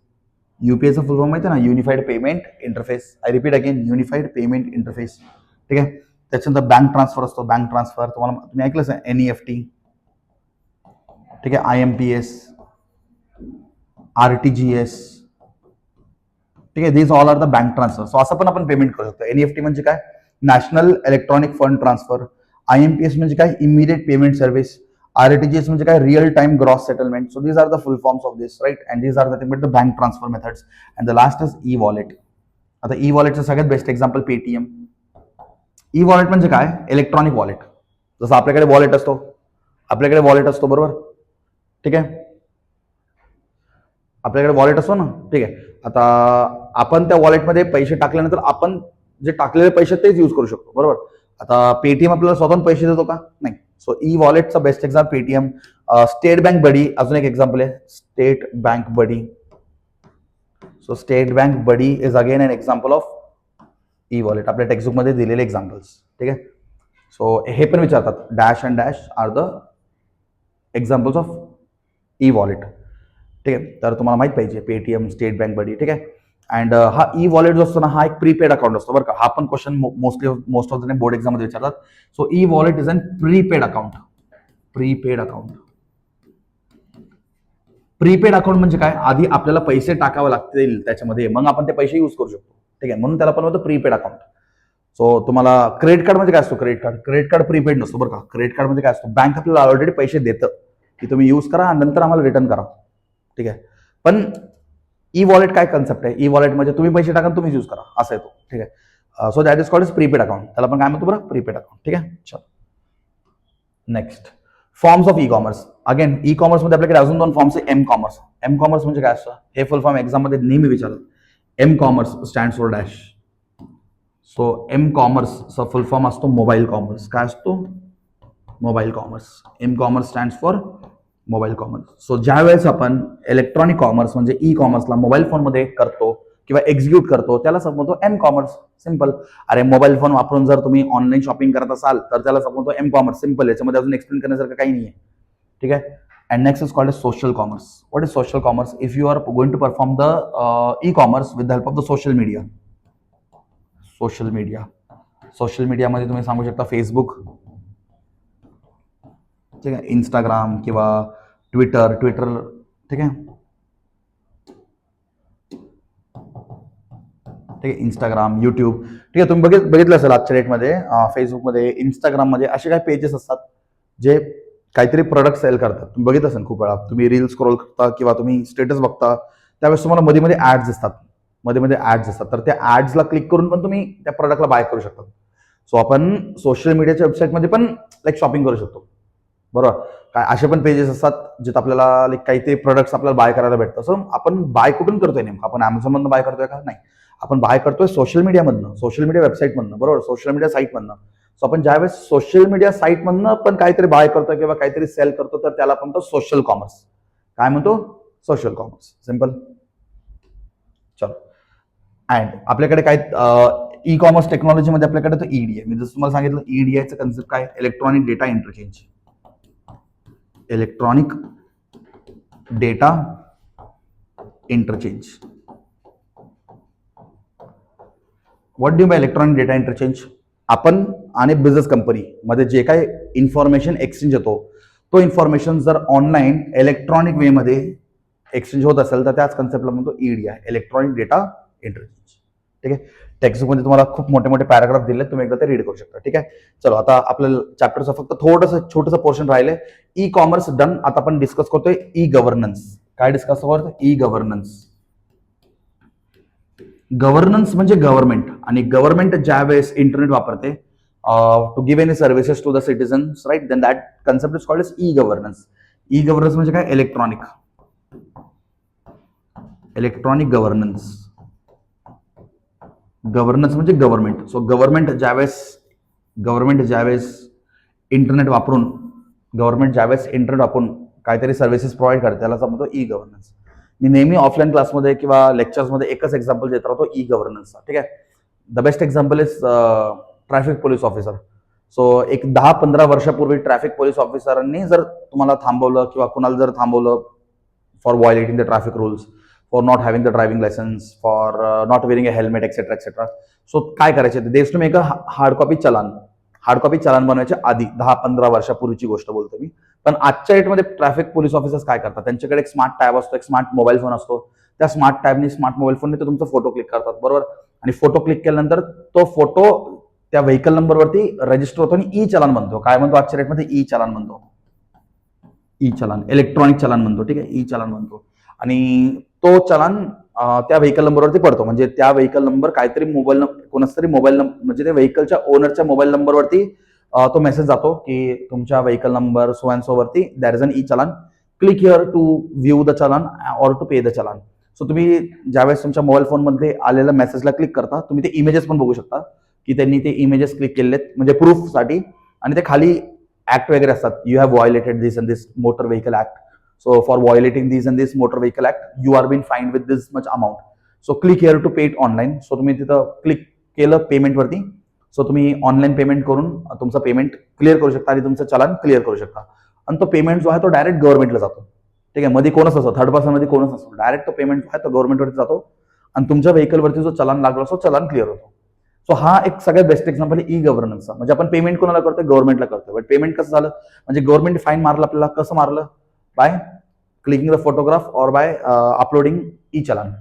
युपीआयचा फुल फॉर्म माहिती आहे ना, unified payment interface. I repeat again, unified payment interface. ठीक आहे. त्याच्यानंतर बँक ट्रान्सफर असतो. बँक ट्रान्सफर तुम्ही ऐकलंच आहे, एनईएफटी. ठीक आहे. IMPS, RTGS. ठीक आहे. These all are the bank transfer. So असं पण आपण पेमेंट करू शकतो. एनईएफटी म्हणजे काय, national electronic fund transfer. IMPS म्हणजे काय, इमिडिएट पेमेंट सर्व्हिस. RTGS म्हणजे काय, real time gross settlement. So these are the full forms of this, right. And these are the bank transfer methods. And the last is e wallet. आता e वॉलेटचं सगळ्यात best example Paytm. E wallet म्हणजे काय, electronic wallet. जसं आपल्याकडे wallet असतो, बरोबर. ठीक आहे. आपल्याकडे वॉलेट असतो ना. ठीक आहे. आता आपण त्या वॉलेटमध्ये पैसे टाकल्यानंतर आपण जे टाकलेले पैसे तेच यूज करू शकतो, बरोबर. आता पेटीएम आपल्याला स्वतःहून पैसे देतो का, नाही. सो ई वॉलेटचा best example Paytm. State Bank Buddy अजून एक एक्झाम्पल आहे, State Bank Buddy. So State Bank Buddy is again an example of e wallet. आपल्या टेक्स्टबुक मध्ये दिलेले एक्झाम्पल्स. ठीक आहे. सो हे पण विचारतात, dash and dash are the examples of e wallet. ठीक आहे. तर तुम्हाला माहित पाहिजे पेटीएम, स्टेट बँक बडी. ठीक आहे. अँड हा ई वॉलेट जो असतो ना, हा एक प्रीपेड अकाउंट असतो, बरं का. हा पण question most of the board exam मध्ये विचारतात. So e wallet is an prepaid account. Prepaid account. Prepaid account म्हणजे काय, आधी आपल्याला पैसे टाकावे लागतील त्याच्यामध्ये, मग आपण ते पैसे यूज करू शकतो. ठीक आहे. म्हणून त्याला पण होतं प्रीपेड अकाउंट. सो तुम्हाला क्रेडिट कार्ड म्हणजे काय असतो, क्रेडिट कार्ड प्रीपेड नसतो, बरं का. क्रेडिट कार्ड मध्ये काय असतो, बँक आपल्याला ऑलरेडी पैसे देतं की तुम्ही यूज करा आणि नंतर आम्हाला रिटर्न करा. ठीक आहे. पण ई वॉलेट काय कन्सेप्ट आहे, ई वॉलेट म्हणजे तुम्ही पैसे टाका तुम्हीच यूज करा, असं आहे तो. ठीक आहे. So that is called is prepaid account. त्याला पण काय म्हणतो बरं, प्रीपेड अकाउंट. ठीक आहे. चल next, forms of e commerce. Again E commerce मध्ये आपल्याकडे अजून दोन फॉर्म्स आहे. M commerce. एम कॉमर्स म्हणजे काय असतं, हे फुल फॉर्म एक्झाम मध्ये नेहमी विचारतात. M commerce stands for dash. So M कॉमर्सचा फुल फॉर्म असतो मोबाईल कॉमर्स. काय असतो, mobile commerce. M commerce stands for mobile commerce. So ज्या वेळेस आपण इलेक्ट्रॉनिक कॉमर्स म्हणजे ई कॉमर्सला मोबाईल फोनमध्ये करतो किंवा एक्झिक्यूट करतो, त्याला समजतो एम कॉमर्स. सिंपल. अरे मोबाईल फोन वापरून जर तुम्ही ऑनलाईन शॉपिंग करत असाल तर त्याला समजतो एम कॉमर्स. सिंपल. याच्यामध्ये अजून एक्सप्लेन करण्यासारखं काही नाही आहे. ठीक आहे. And next is called as social commerce. What is social commerce, if you are going to perform the e commerce with the help of the social media. Social media. Social मीडियामध्ये तुम्ही सांगू शकता फेसबुक, ठीक आहे, Instagram किंवा Twitter. ठीक आहे. ठीक आहे. Instagram, YouTube. ठीक आहे. तुम्ही बघितलं असेल आजच्या डेटमध्ये फेसबुकमध्ये, इंस्टाग्राममध्ये असे काही पेजेस असतात जे काहीतरी प्रोडक्ट सेल करतात. तुम्ही बघितलं असेल खूप वेळा, तुम्ही रील स्क्रोल करता किंवा तुम्ही स्टेटस बघता, त्यावेळेस तुम्हाला मध्ये मध्ये ऍड्स दिसतात. तर त्या ऍड्सला क्लिक करून पण तुम्ही त्या प्रोडक्टला बाय करू शकता. सो आपण सोशल मीडियाच्या वेबसाईटमध्ये पण लाईक शॉपिंग करू शकतो, बरोबर. काय असे पण पेजेस असतात जिथे आपल्याला लाईक काहीतरी प्रोडक्ट्स आपल्याला बाय करायला भेटतं. सो आपण बाय कुठून करतोय नेमकं, आपण अमेझॉन मधून बाय करतोय का, नाही. आपण बाय करतोय सोशल मीडियामधनं, सोशल मीडिया वेबसाईटमधनं, बरोबर, सोशल मीडिया साईटमधनं. सो आपण ज्यावेळेस सोशल मीडिया साईटमधनं पण काहीतरी बाय करतो किंवा काहीतरी सेल करतो, तर त्याला आपण तो सोशल कॉमर्स. काय म्हणतो, सोशल कॉमर्स. सिंपल. चलो. अँड आपल्याकडे काय ई कॉमर्स टेक्नॉलॉजीमध्ये आपल्याकडे तो ईडीआय. मी जसं तुम्हाला सांगितलं, ईडीआयचं कन्सेप्ट काय, electronic data interchange. Electronic data interchange. What do by electronic data interchange, आपण आणि बिझनेस कंपनी मध्ये जे काही इन्फॉर्मेशन एक्सचेंज होतो, तो इन्फॉर्मेशन जर ऑनलाईन इलेक्ट्रॉनिक वे मध्ये एक्सचेंज होत असेल तर त्याच कन्सेप्टला म्हणतो ईडीआय, इलेक्ट्रॉनिक डेटा इंटरचेंज. ठीक आहे. टेक्स्टबुकमध्ये तुम्हाला खूप मोठे मोठे पॅराग्राफ दिले, तुम्ही एकदा ते रीड करू शकता. ठीक आहे. चलो, आता आपल्या चॅप्टरचं फक्त थोडंसं छोटंसं पोर्शन राहिलंय. E commerce done. आता आपण डिस्कस करतोय ई गव्हर्नन्स. काय डिस्कस करतो, ई गव्हर्नन्स. गव्हर्नन्स म्हणजे गव्हर्नमेंट, आणि गव्हर्नमेंट ज्या वेळेस इंटरनेट वापरते to give any services to the citizens, right, then that concept is called as e governance. E governance म्हणजे काय, इलेक्ट्रॉनिक गव्हर्नन्स. गव्हर्नन्स म्हणजे गव्हर्नमेंट. सो गव्हर्नमेंट ज्यावेळेस इंटरनेट वापरून काहीतरी सर्व्हिसेस प्रोव्हाइड करते, त्याला म्हणतो ई गव्हर्नन्स. मी नेहमी ऑफलाईन क्लासमध्ये किंवा लेक्चर्समध्ये एकच एक्झाम्पल देत राहतो ई गव्हर्नन्सचा. ठीक आहे. The best example is traffic police officer. So एक 10-15 वर्षापूर्वी ट्रॅफिक पोलीस ऑफिसरांनी जर तुम्हाला थांबवलं किंवा कुणाला जर थांबवलं for violating the traffic rules, for not having the driving licence, for not wearing a helmet etcetera etcetera, so काय करायचे ते देश तुम्ही एक हार्ड कॉपी चलान बनवायच्या आधी 10-15 वर्षापूर्वीची गोष्ट बोलतो मी. पण आजच्या डेटमध्ये ट्रॅफिक पोलीस ऑफिसर्स काय करतात, त्यांच्याकडे एक स्मार्ट टॅब असतो, एक स्मार्ट मोबाईल फोन असतो. त्या स्मार्ट टॅबने स्मार्ट मोबाईल फोनने ते तुमचा फोटो क्लिक करतात, बरोबर. आणि फोटो क्लिक केल्यानंतर तो फोटो त्या व्हेकल नंबरवरती रजिस्टर होतो आणि ई चलान बनतो. काय म्हणतो आजच्या डेटमध्ये? ई चलान बनतो. ई चलान, इलेक्ट्रॉनिक चलान म्हणतो, ठीक आहे, ई चलान म्हणतो. आणि तो चलान त्या व्हेकल नंबरवरती पडतो. म्हणजे त्या व्हेकल नंबर काहीतरी मोबाईल कोणाचा तरी मोबाईल नंबर, म्हणजे त्या व्हेकलच्या ओनरच्या मोबाईल नंबरवरती तो मेसेज जातो की तुमच्या vehicle number so and so वरती there is an e challan, click here to view the challan or to pay the challan. So तुम्ही ज्यावेळेस तुमच्या मोबाईल फोनमध्ये आलेल्या मेसेजला क्लिक करता, तुम्ही ते इमेजेस पण बघू शकता की त्यांनी ते इमेजेस क्लिक केलेत म्हणजे प्रूफसाठी. आणि ते खाली ऍक्ट वगैरे असतात, you have violated this and this motor vehicle act, so for violating these and this motor vehicle act you are being fined with this much amount, so click here to pay it online. so तुम्ही तिथं click केलं payment वरती, so तुम्ही online payment करून तुमचं payment clear करू शकता आणि तुमचं चलान क्लिअर करू शकता. आणि तो पेमेंट जो आहे तो डायरेक्ट गव्हर्नमेंटला जातो, ठीक आहे. मध्ये कोणच असतो, थर्ड पर्सन मध्ये कोणच असतो, डायरेक्ट तो पेमेंट जो आहे तो गव्हर्नमेंटवरती जातो आणि तुमच्या व्हेकलवरती जो चलान लागला असतो चलान क्लिअर होतो. सो हा एक सगळ्यात बेस्ट एक्झाम्पल आहे ई गव्हर्नन्सचा. म्हणजे आपण पेमेंट कोणाला करतोय? गव्हर्नमेंटला करतोय. बट पेमेंट कसं झालं? म्हणजे गव्हर्नमेंट फाईन मारलं आपल्याला. कसं मारलं? बाय क्लिकिंग द फोटोग्राफ और बाय अपलोडिंग ई चलान.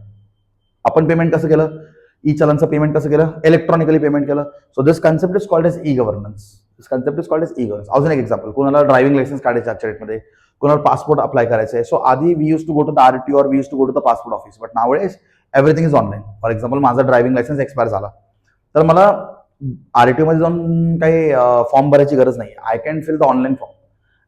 आपण पेमेंट कसं केलं? ई चलानचं पेमेंट कसं केलं? इलेक्ट्रॉनिकली पेमेंट केलं. So this concept is called as e governance. अजून एक एक्झाम्पल, कोणाला ड्रायव्हिंग लायसन्स काढायचं आजच्या डेटमध्ये, कोणाला पासपोर्ट अप्लाय करायचं आहे. सो आधी we use to go to the RTO और we use to go to the passport office, but now is everything is online. For example माझा ड्रायव्हिंग लायसन्स एक्सपायर झाला तर मला आरटीओ मध्ये जाऊन काही फॉर्म भरायची गरज नाही. I can fill the online form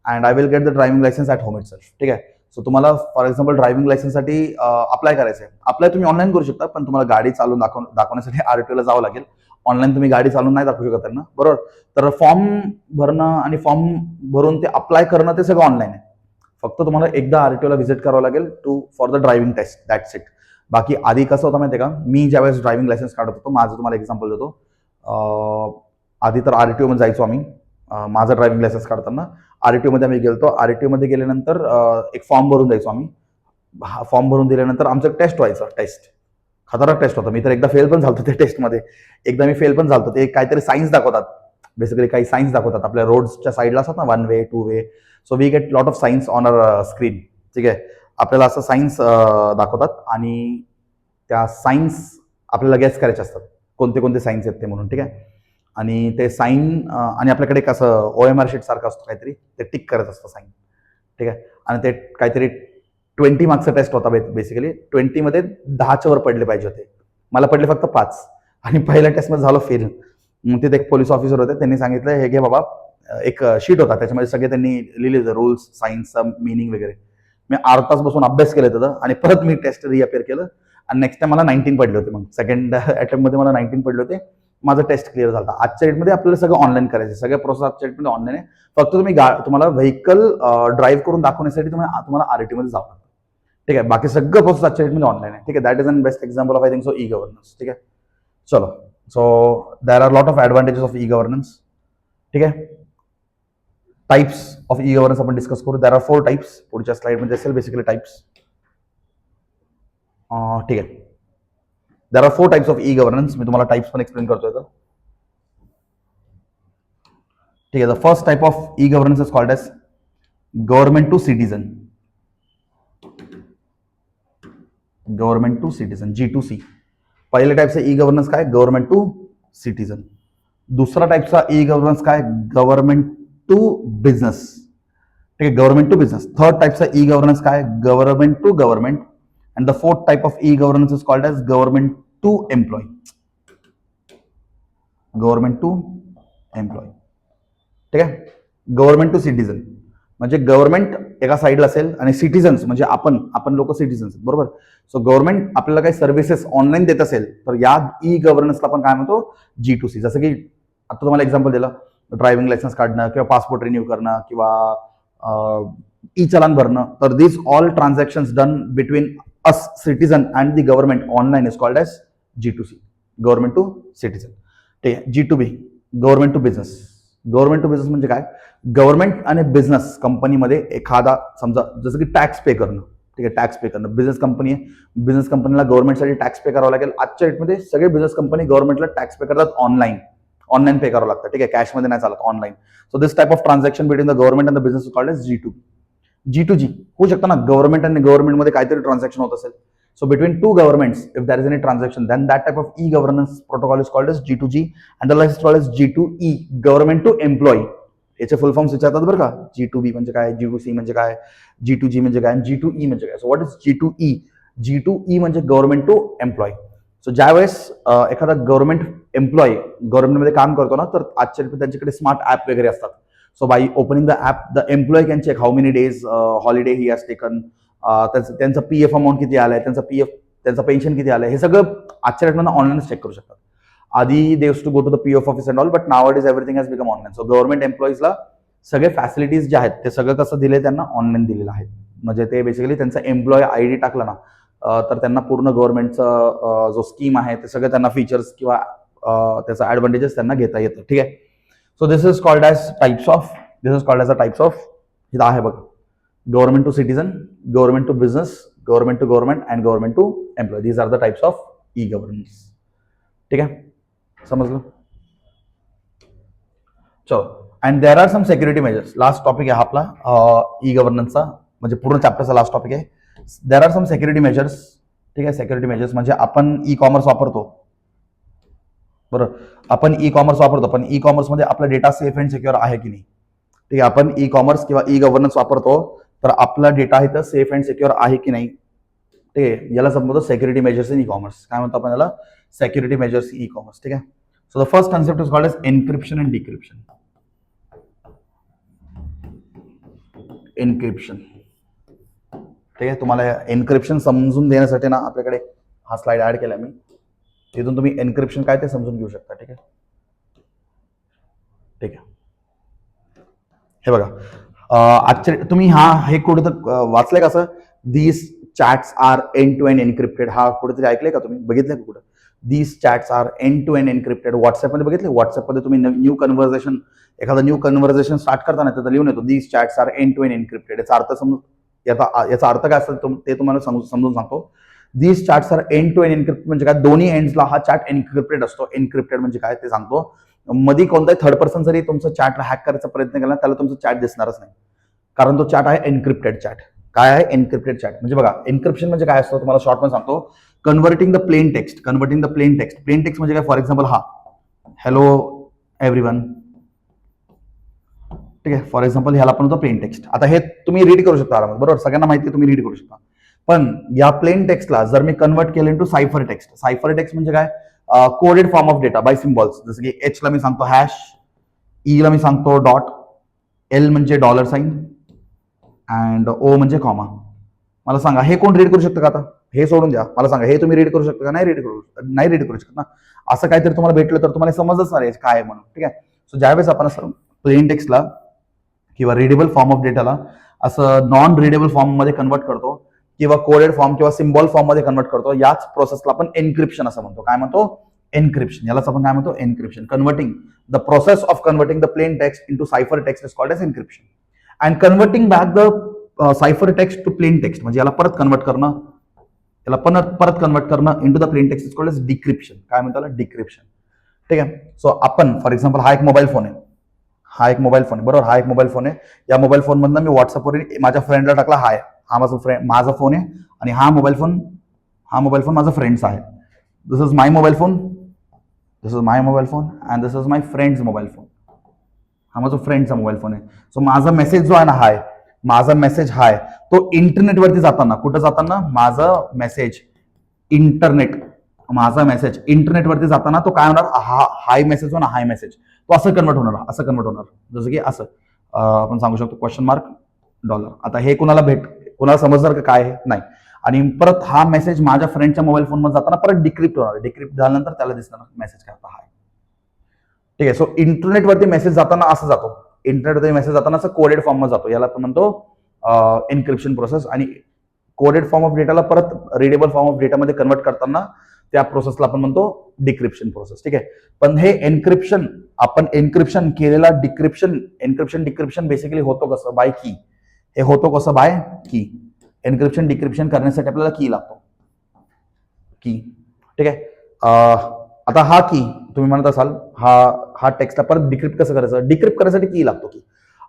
and I will get the driving licence at home itself, ठीक आहे. सो तुम्हाला फॉर एक्झाम्पल ड्रायव्हिंग लायसन्ससाठी अप्लाय करायचं आहे. अप्लाय तुम्ही ऑनलाईन करू शकता, पण तुम्हाला गाडी चालून दाखवण्यासाठी आरटीओला जावं लागेल. ऑनलाईन तुम्ही गाडी चालून नाही दाखवू शकत त्यांना, बरोबर. तर फॉर्म भरणं आणि फॉर्म भरून ते अप्लाय करणं ते सगळं ऑनलाईन आहे. फक्त तुम्हाला एकदा आरटीओला व्हिजिट करावं लागेल for the driving test, that's it. बाकी आधी कसं होतं माहिती आहे का? मी ज्यावेळेस ड्रायव्हिंग लायसन्स काढत होतो, माझं तुम्हाला एक्झाम्पल देतो. आधी तर आरटीओ मध्ये जायचो आम्ही. माझं ड्रायव्हिंग लायसन्स काढताना आरटीओ मध्ये आम्ही गेलो. आरटीओ मध्ये गेल्यानंतर एक फॉर्म भरून द्यायचो आम्ही. फॉर्म भरून दिल्यानंतर आमचं टेस्ट व्हायचं. टेस्ट खतरनाक टेस्ट होता. मी तर एकदा फेल पण झालतो त्या टेस्टमध्ये. एकदा मी फेल पण झालतो. ते काहीतरी सायन्स दाखवतात, बेसिकली काही सायन्स दाखवतात आपल्या रोड्सच्या साईडला असतात ना, 1 way 2 way. So we get lot of signs on our screen, ठीक आहे. आपल्याला असं सायन्स दाखवतात आणि त्या सायन्स आपल्याला गॅस करायचे असतात कोणते कोणते सायन्स आहेत ते म्हणून, ठीक आहे. आणि ते साईन आणि आपल्याकडे एक असं OMR शीट सारखं असतं काहीतरी, ते टिक करत असतं साईन, ठीक आहे. आणि ते काहीतरी 20 मार्क्सचा टेस्ट होता बेसिकली. 20 मध्ये 10च्या वर पडले पाहिजे होते. मला पडले फक्त 5 आणि पहिल्या टेस्टमध्ये झालो फेल. मग तिथे एक पोलीस ऑफिसर होते, त्यांनी सांगितलं हे घे बाबा, एक शीट होता त्याच्यामध्ये सगळे त्यांनी लिहिले रूल्स, सायन्सचा मिनिंग वगैरे. मी अर्धा तास बसून अभ्यास केला त्याचा आणि परत मी टेस्ट रिअपिअर केलं आणि नेक्स्ट टाइम मला 19 पडले होते. मग सेकंड अटेम्प्टमध्ये मला 19 पडले होते. माझं टेस्ट क्लिअर झाला. आजच्या डेटमध्ये आपल्याला सगळं ऑनलाईन करायचं, सगळ्या प्रोसेस आजच्या डेटमध्ये ऑनलाईन आहे. फक्त तुम्हाला व्हेकल ड्राईव्ह करून दाखवण्यासाठी तुम्हाला आरटी मध्ये जावं लागतं, ठीक आहे. बाकी सगळं प्रोसेस आजच्या डेटमध्ये ऑनलाईन आहे, ठीक आहे. That is an best example of I think so e governance, ठीक आहे. चलो, so there are lot of advantages of e governance, ठीक आहे. टाइप्स ऑफ ई गव्हर्नन्स आपण डिस्कस करू. There are 4 types. पुढच्या स्लाइडमध्ये असेल बेसिकली टाइप्स, ठीक आहे. There are 4 types of e governance. मी तुम्हाला टाइप्स पण एक्सप्लेन करतोय तर, ठीक आहे. The first type of e governance is called as government to citizen. Government to citizen, G2C. पहिल्या टाइपचा ई गव्हर्नन्स काय? Government to citizen. दुसरा टाइपचा ई गव्हर्नन्स काय? गव्हर्नमेंट टू बिझनेस, ठीक आहे. Government to business. थर्ड टाइपचा ई गव्हर्नन्स काय? Government to government. And the fourth type of e governance is called as government to employ. Government to employ, ठीक आहे. Government to citizen म्हणजे government एका साईडला असेल आणि सिटीजन्स म्हणजे आपण लोक सिटीजन्स, बरोबर. सो गव्हर्नमेंट आपल्याला काही सर्व्हिसेस ऑनलाईन देत असेल तर या ई गव्हर्नन्सला आपण काय म्हणतो? G2C. जसं की आता तुम्हाला एक्झाम्पल दिलं, ड्रायव्हिंग लायसन्स काढणं किंवा पासपोर्ट रिन्यू करणं किंवा ई चलान भरणं. तर this all transactions done between us citizen and the government online is called as G2C, government to citizen, ठीक आहे. G2B, government to business. Government to business म्हणजे काय? गव्हर्नमेंट आणि बिझनेस कंपनीमध्ये एखादा समजा जसं की टॅक्स पे करणं, ठीक आहे, टॅक्स पे करणं. बिझनेस कंपनी आहे, बिझनेस कंपनीला गव्हर्नमेंटसाठी टॅक्स पे करावा लागेल. आजच्या डेटमध्ये सगळे बिझनेस कंपनी गव्हर्नमेंटला टॅक्स पे करतात ऑनलाईन. ऑनलाईन पे करावं लागतं, ठीक आहे, कॅशमध्ये नाही चालत, online. So this type of transaction between the government and the business called as G2. G2G होऊ शकतं ना, गव्हर्नमेंट आणि गव्हर्नमेंटमध्ये काहीतरी ट्रान्झॅक्शन होत असेल. So between two governments, if there is any transaction, then that type of e-governance protocol is called as G2G, and the last is called as G2E, government to employee. याचे फुल forms विचारतात बरं का. G2B म्हणजे काय, G2C म्हणजे काय, G2G म्हणजे काय, G2E म्हणजे काय. So what is G2E? G2E म्हणजे गव्हर्नमेंट टू एम्प्लॉय. सो ज्यावेळेस एखादा गव्हर्नमेंट एम्प्लॉय गव्हर्नमेंटमध्ये काम करतो ना, तर आजच्या त्यांच्याकडे स्मार्ट ॲप वगैरे असतात. So by opening the app, the employee can check how many days holiday he has taken, त्यांचं PF अमाऊंट किती आलंय, त्यांचं पेन्शन किती आलंय, हे सगळं आजच्या डेटमध्ये ऑनलाईन चेक करू शकतात. आधी they used to go to the PF office and all, but now it is everything has become online. So government एम्प्लॉईजला सगळे फॅसिलिटीज जे आहेत ते सगळं कसं दिले त्यांना, ऑनलाईन दिलेलं आहे. म्हणजे ते बेसिकली त्यांचा एम्प्लॉय ID टाकला ना, तर त्यांना पूर्ण गव्हर्नमेंटचा जो स्कीम आहे ते सगळं त्यांना फीचर्स किंवा त्याचा ऍडव्हान्टेजेस त्यांना घेता येतं, ठीक आहे. So this is called as types of, इथं आहे बघा, government to citizen, government to business, government to government and government to employee. These are the types of e governance. ठीक आहे, समजलं? चलो, and there are some security measures. Last topic आहे आपला ई-गव्हर्नन्सचा, म्हणजे पूर्ण चॅप्टरचा लास्ट टॉपिक आहे. There are some security measures. ठीक आहे, सिक्युरिटी मेजर्स म्हणजे आपण ई-कॉमर्स वापरतो, बरोबर, आपण ई-कॉमर्स वापरतो, पण ई-कॉमर्समध्ये आपला डेटा सेफ अँड सिक्युअर आहे की नाही. ठीक आहे, आपण ई-कॉमर्स किंवा ई-गव्हर्नन्स वापरतो, तर आपला डेटा इथं सेफ अँड सिक्युअर आहे की नाही. ठीक आहे, याला संबोधतो सिक्युरिटी मेजर्स इन ई-कॉमर्स. काय म्हणतो आपण याला? Security measures e commerce. ठीक आहे. So the first concept is called as encryption and decryption. Encryption, ठीक आहे, तुम्हाला एन्क्रिप्शन समजून देण्यासाठी ना आपल्याकडे हा स्लाइड ऍड केला मी, तिथून तुम्ही एन्क्रिप्शन काय ते समजून घेऊ शकता. ठीक आहे, ठीक आहे. हे बघा, आजच्या तुम्ही हे कुठं वाचलंय कसं, these chats are end to end encrypted, हा कुठेतरी ऐकलंय का तुम्ही, बघितलंय का कुठं? These chats are end to end encrypted. व्हॉट्सअपमध्ये बघितले, व्हॉट्सअपमध्ये तुम्ही न्यू कन्व्हर्सेशन, एखादं न्यू कन्व्हर्सेशन स्टार्ट करताना तिथं लिहून येतो these chats are end to end encrypted. याचा अर्थ याचा अर्थ काय असेल ते तुम्हाला समजून सांगतो. These chats are end to end encrypted म्हणजे काय, दोन्ही एंड्सला हा चॅट एन्क्रिप्टेड असतो. एन्क्रिप्टेड म्हणजे काय ते सांगतो. मध्ये कोणताही थर्ड पर्सन जरी तुमचं चॅटला हॅक करायचा प्रयत्न केला त्याला तुमचं चॅट दिसणारच नाही, कारण तो चॅट आहे एन्क्रिप्टेड चॅट. काय आहे एन्क्रिप्टेड चॅट म्हणजे? बघा, एन्क्रिप्शन म्हणजे काय असतं तुम्हाला शॉर्ट मध्ये सांगतो. Converting the plain text. Plain text म्हणजे काय? फॉर एक्झाम्पल हा हॅलो एव्हरीवन, ठीक आहे, फॉर एक्झाम्पल ह्याला पण होतं प्लेन टेक्स्ट. आता हे तुम्ही रीड करू शकता आरामात, बरोबर, सगळ्यांना माहिती आहे, तुम्ही रीड करू शकता. पण या प्लेन टेक्स्टला जर मी कन्वर्ट केलं to cipher text. Cipher text म्हणजे काय? Coded form of data by symbols. जसं की एच ला मी सांगतो हॅश, ई ला मी सांगतो डॉट, एल म्हणजे $, अँड ओ म्हणजे कॉमा. मला सांगा हे कोण रीड करू शकतं का? आता हे सोडून द्या, मला सांगा हे तुम्ही रीड करू शकता का? नाही रीड करू शकत ना. असं काहीतरी तुम्हाला भेटलं तर तुम्हाला समजच नाही काय आहे म्हणून. ठीक आहे, सो ज्यावेळेस आपण असं प्लेन टेक्स्टला किंवा रीडेबल फॉर्म ऑफ डेटाला असं नॉन रीडेबल फॉर्म मध्ये कन्वर्ट करतो किंवा कोडेड फॉर्म किंवा सिम्बॉल फॉर्म मध्ये कन्वर्ट करतो, याच प्रोसेसला आपण एन्क्रिप्शन असं म्हणतो. काय म्हणतो? एन्क्रिप्शन. यालाच आपण काय म्हणतो? Encryption. Converting the process of converting the plain text into cipher text is called as encryption. And converting back the cipher text to plain text म्हणजे याला परत कन्वर्ट करणं, into the plain text is called as decryption. काय म्हणतो? Decryption. ठीक आहे, so आपण for example हा एक मोबाईल फोन आहे, बरोबर, हा एक मोबाईल फोन आहे. या मोबाईल फोन मधनं मी व्हॉट्सअपवर माझ्या फ्रेंडला टाकला हाय, हा माझा फोन आहे, आणि हा मोबाईल फोन माझा फ्रेंडचा आहे. This is my mobile phone, and this is my friend's mobile phone. हा माझा फ्रेंडचा मोबाईल फोन आहे. सो माझा मेसेज जो आहे ना माझा मेसेज हाय, तो इंटरनेटवरती जाताना, कुठं जाताना, माझा मेसेज इंटरनेटवरती जाताना तो काय होणार? हाय मेसेज हो ना, हाय मेसेज तो असं कन्वर्ट होणार. जसं की असं आपण सांगू शकतो $. आता हे कुणाला समजणार का काय आहे? नाही. आणि परत हा मेसेज माझ्या फ्रेंडच्या मोबाईल फोन मध्ये जाताना परत डिक्रिप्ट होणार. डिक्रिप्ट झाल्यानंतर त्याला दिसणार मेसेज काय होता, हाय. ठीक आहे, सो इंटरनेटवरती मेसेज जाताना असं जातो, असं कोडेड फॉर्म मध्ये जातो. याला आपण म्हणतो एन्क्रिप्शन प्रोसेस. आणि कोडेड फॉर्म ऑफ डेटाला परत रीडेबल फॉर्म ऑफ डेटामध्ये कन्वर्ट करताना त्या प्रोसेसला आपण म्हणतो डिक्रिप्शन प्रोसेस. ठीक आहे. पण हे एन्क्रिप्शन, आपण एन्क्रिप्शन केलेला डिक्रिप्शन बेसिकली होतो कसं? बाय की. हे होतो कसं? बाय की. एन्क्रिप्शन डिक्रिप्शन करण्यासाठी आपल्याला की लागतो, की. ठीक आहे. आता हा की तुम्ही म्हणत असाल, हा टेक्स्टला परत डिक्रिप्ट कसं करायचं? डिक्रिप्ट करण्यासाठी की लागतो की.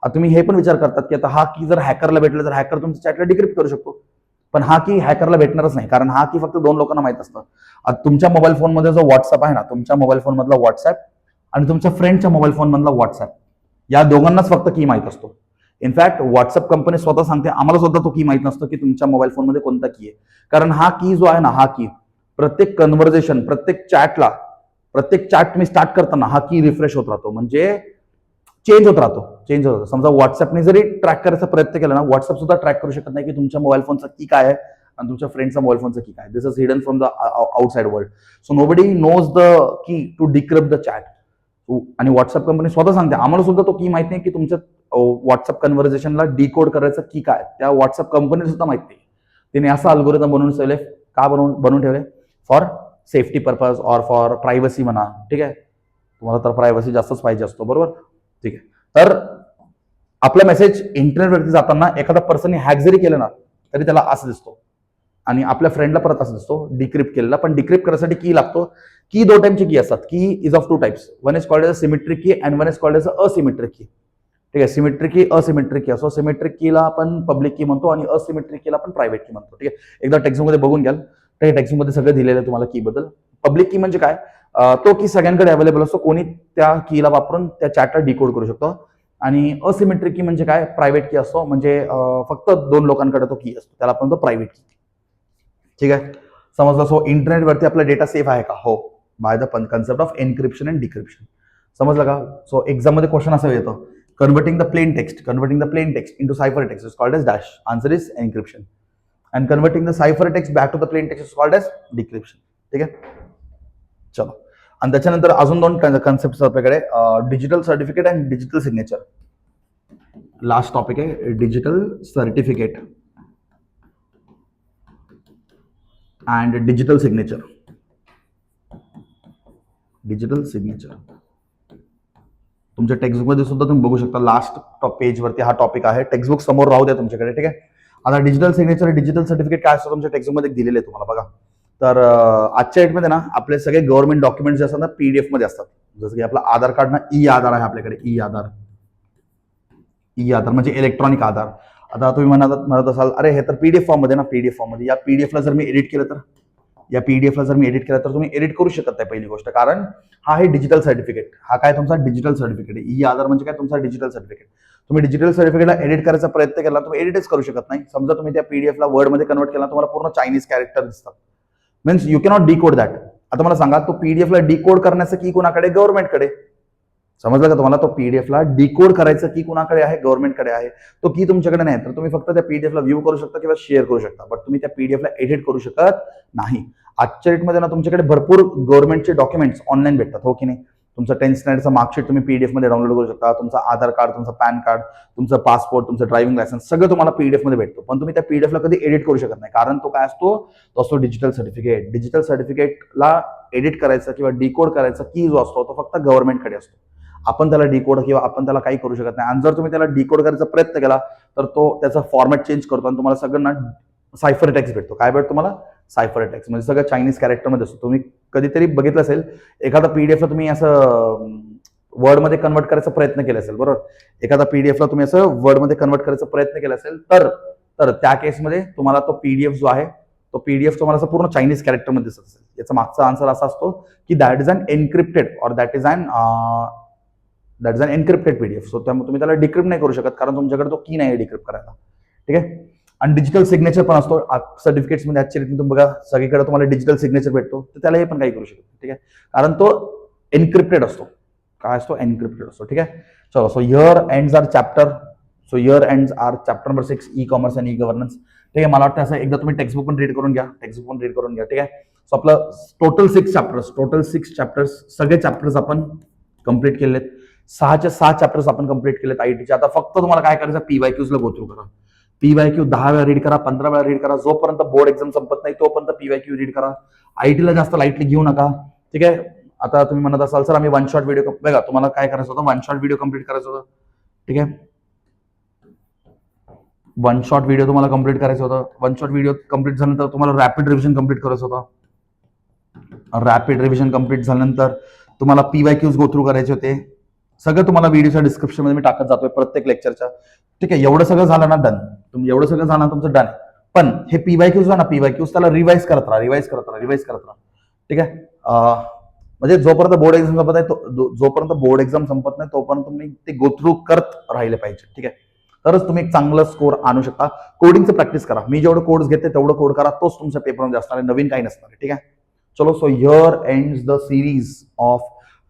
आता तुम्ही हे पण विचार करतात की आता हा की जर हॅकरला भेटलं तर हॅकर तुमच्या चॅटला डिक्रिप्ट करू शकतो. पण हा की हॅकरला भेटणारच नाही, कारण हा की फक्त 2 लोकांना माहित असतं. आता तुमच्या मोबाईल फोनमध्ये जो व्हॉट्सअप आहे ना, तुमच्या मोबाईल फोन मधला व्हॉट्सअप आणि तुमच्या फ्रेंडच्या मोबाईल फोन मधला व्हॉट्सअप, या दोघांनाच फक्त की माहित असतो. इनफॅक्ट व्हॉट्सअप कंपनी स्वतः सांगते आम्हाला सुद्धा तो की माहित नसतो की तुमच्या मोबाईल फोनमध्ये कोणता की आहे. कारण हा की जो आहे ना, हा की प्रत्येक कन्व्हर्सेशन, प्रत्येक चॅट तुम्ही स्टार्ट करताना हा की रिफ्रेश होत राहतो, म्हणजे चेंज होत राहतो. समजा व्हॉट्सअपने जरी ट्रॅक करायचा प्रयत्न केला ना, व्हॉट्सअप सुद्धा ट्रॅक करू शकत नाही की तुमच्या मोबाईल फोनचा की काय आहे आणि तुमच्या फ्रेंडचा मोबाईल फोनचा की काय. This is hidden from the outside world. So nobody knows the key to decrypt the chat. आणि व्हॉट्सअप कंपनी स्वतः सांगते आम्हाला सुद्धा तो की माहित नाही की तुमच्या व्हॉट्सअप कन्व्हर्सेशनला डिकोड करायचं की काय, त्या व्हॉट्सअप कंपनी सुद्धा माहित नाही. तिने असं अल्गोरिदम बनवून ठेवले. का बनवून ठेवले? For safety purpose or for privacy म्हणा. ठीक आहे. तुम्हाला तर प्रायव्हसी जास्तच पाहिजे असतो, बरोबर. ठीक आहे. तर आपला मेसेज इंटरनेटवरती जाताना एखादा पर्सनने हॅक जरी केलं ना, तरी त्याला असं दिसतो आणि आपल्या फ्रेंडला परत असं दिसतो डिक्रिप्ट केलेला. पण डिक्रिप्ट करण्यासाठी की लागतो. की 2 टाइपची की असतात. Key is of 2 types. One is called as a symmetric key and one is called as a asymmetric key. ठीक आहे. सिमेट्रिक की, असिमेट्रिक की असो. सिमेट्रिक कीला आपण पब्लिक की म्हणतो आणि असिमेट्रिक कीला आपण प्रायव्हेट की म्हणतो. ठीक आहे. एकदा टेक्स्टबुकमध्ये बघून घ्याल तर टेक्स्टबुकमध्ये सगळं दिलेलं आहे तुम्हाला की बद्दल. पब्लिक की म्हणजे काय? तो की सगळ्यांकडे अवेलेबल असतो, कोणी त्या कीला वापरून त्या चॅटला डिकोड करू शकतो. आणि असिमेट्रिक की म्हणजे काय? प्रायव्हेट की असतो, म्हणजे फक्त 2 लोकांकडे तो की असतो, त्याला आपण तो प्रायव्हेट की. ठीक आहे. समजलं. सो इंटरनेटवरती आपला डेटा सेफ आहे का? हो, by the concept of encryption and decryption. समजलं का? सो एक्झाम मध्ये क्वेश्चन असं येतं, converting the plain text into cipher text is called as dash. Answer is encryption. And converting the cipher text back to the plain text is called as decryption. ठीक आहे. चलो. आणि त्याच्यानंतर अजून 2 concept आपल्याकडे, digital certificate and digital signature. Last topic आहे digital certificate and digital signature. तुमच्या टेक्स्टबुकमध्ये सुद्धा तुम्ही बघू शकता, लास्ट पेजवरती हा टॉपिक आहे. टेक्स्टबुक समोर राहू द्या तुमच्याकडे. ठीक आहे. आता डिजिटल सिग्नेचर, डिजिटल सर्टिफिकेट काय असतं तुमच्या टेक्स्टबुकमध्ये दिलेले आहे तुम्हाला, बघा. तर आजच्या डेटमध्ये ना आपले सगळे गव्हर्नमेंट डॉक्युमेंट्स जे असतात ना, पीडीएफ मध्ये असतात. जसं की आपलं आधार कार्ड ना, ई आधार आहे आपल्याकडे. ई आधार म्हणजे इलेक्ट्रॉनिक आधार. आता तुम्ही म्हणत असाल अरे हे तर पीडीएफ फॉर्म मध्ये ना, पीडीएफ फॉर्म मध्ये. या पीडीएफला जर मी एडिट केलं तर तुम्ही एडिट करू शकत नाही, पहिली गोष्ट. कारण हा आहे डिजिटल सर्टिफिकेट. हा काय तुमचा डिजिटल सर्टिफिकेट आहे. ई आधार म्हणजे काय? तुमचा डिजिटल सर्टिफिकेट. तुम्ही डिजिटल सर्टिफिकेटला एडिट करायचा प्रयत्न केला, तुम्ही एडिटच करू शकत नाही. समजा तुम्ही त्या पीडीएफला वर्डमध्ये कन्वर्ट केला, तुम्हाला पूर्ण चायनीज कॅरेक्टर दिसतात. Means you cannot decode that. आता मला सांगा, तो पीडीएफला डिकोड करण्याचं की कोणाकडे? गव्हर्नमेंटकडे. समजलं का तुम्हाला? तो पीडीएफला डिकोड करायचं की कोणाकडे आहे? गव्हर्नमेंटकडे आहे. तो की तुमच्याकडे नाही, तर तुम्ही फक्त त्या पीडीएफला व्ह्यू करू शकता किंवा शेअर करू शकता, बट तुम्ही त्या पीडीएफला एडिट करू शकत नाही. आजच्या डेटमध्ये ना तुमच्याकडे भरपूर गव्हर्नमेंटचे डॉक्युमेंट्स ऑनलाईन भेटतात, हो की नाही? तुमचं 10th स्टँडर्डचं मार्कशीट तुम्ही पीडीएफ मध्ये डाउनलोड करू शकता. तुमचं आधार कार्ड, तुमचं पॅन कार्ड, तुमचं पासपोर्ट, तुमचं ड्रायव्हिंग लायसन्स सगळं तुम्हाला पीडीएफ मध्ये भेटतो. पण तुम्ही त्या पीडीएफला कधी एडिट करू शकत नाही, कारण तो काय असतो? तो असतो डिजिटल सर्टिफिकेट. डिजिटल सर्टिफिकेटला एडिट करायचं किंवा डिकोड करायचा की जो असतो तो फक्त गव्हर्नमेंटकडे असतो. आपण त्याला डिकोड किंवा आपण त्याला काही करू शकत नाही. आणि जर तुम्ही त्याला डिकोड करायचा प्रयत्न केला तर तो त्याचा फॉर्मॅट चेंज करतो आणि तुम्हाला सगळ्यांना सायफर टेक्स्ट भेटतो. काय भेटतो तुम्हाला? सायफर टेक्स्ट. म्हणजे सगळं चायनीज कॅरेक्टरमध्ये असतो. तुम्ही कधीतरी बघितलं असेल, एखादा पीडीएफला तुम्ही असं वर्डमध्ये कन्वर्ट करायचा प्रयत्न केला असेल, बरोबर. एखादा पीडीएफला तुम्ही असं वर्डमध्ये कन्वर्ट करायचा प्रयत्न केला असेल तर त्या केसमध्ये तुम्हाला तो पीडीएफ जो आहे, तो पीडीएफ तुम्हाला असं पूर्ण चायनीज कॅरेक्टरमध्ये दिसत असेल. याचा मागचा आन्सर असा असतो की that is an encrypted or that is an encrypted PDF. So त्यामुळे तुम्ही त्याला डिक्रिप्ट नाही करू शकत, कारण तुमच्याकडे तो की नाही डिक्रिप्ट करायला. ठीक आहे. आणि डिजिटल सिग्नेचर पण असतो सर्टिफिकेट्स मध्ये. ऍक्च्युअली तुम्ही बघा सगळीकडे तुम्हाला डिजिटल सिग्नेचर भेटतो, तर त्याला हे पण काही करू शकत. ठीक आहे. कारण तो एन्क्रिप्टेड असतो. काय असतो? एन्क्रिप्टेड असतो. ठीक आहे. चलो. So here ends our chapter number 6 e commerce and e governance. ठीक आहे. मला वाटतं असं एकदा तुम्ही टेक्स्टबुक पण रीड करून घ्या. ठीक आहे. सो आपलं टोटल 6 चॅप्टर्स सगळे चॅप्टर्स आपण कंप्लीट केलेत. 6च्या 6 चॅप्टर्स आपण कंप्लीट केलेत आयटीचे. आता फक्त तुम्हाला काय करायचं? पीवायक्यूज ला गो थ्रू करा. PYQ 10 वेळा रीड करा, 15 वेळा रीड करा, जोपर्यंत बोर्ड एक्झाम संपत नाही तोपर्यंत PYQ रीड करा. आयटीला जास्त लाईटली घेऊ नका. ठीक आहे. आता तुम्ही म्हणत असाल सर आम्ही वन शॉट व्हिडिओ बघा, तुम्हाला काय करायचं होतं, वन शॉट व्हिडिओ कम्प्लीट करायचं होतं. ठीक आहे. वन शॉट व्हिडिओ तुम्हाला कम्प्लीट करायचं होतं. वन शॉट व्हिडिओ कम्प्लीट झाल्यानंतर तुम्हाला रॅपिड रिव्हिजन कम्प्लीट करायचं होतं. रॅपिड रिव्हिजन कम्प्लीट झाल्यानंतर तुम्हाला PYQs गो थ्रू करायचे होते. सगळं तुम्हाला व्हिडिओच्या डिस्क्रिप्शनमध्ये मी टाकत जातोय प्रत्येक लेक्चरच्या. ठीक आहे. एवढं सगळं झालं ना डन, तुम्ही एवढं सगळं झालं ना तुमचं डन. पण हे PYQs आहे ना, PYQs त्याला रिवाइज करत राहा. ठीक आहे. म्हणजे जोपर्यंत बोर्ड एक्झाम संपत नाही जोपर्यंत बोर्ड एक्झाम संपत नाही तोपर्यंत तुम्ही ते गो थ्रू करत राहिले पाहिजे. ठीक आहे. तरच तुम्ही एक चांगला स्कोर आणू शकता. कोडिंगचं प्रॅक्टिस करा. मी जेवढं कोड्स घेते तेवढं कोड करा, तोच तुमच्या पेपरमध्ये असणार आहे, नवीन काही नसणार आहे. ठीक आहे. चलो, so here ends the series of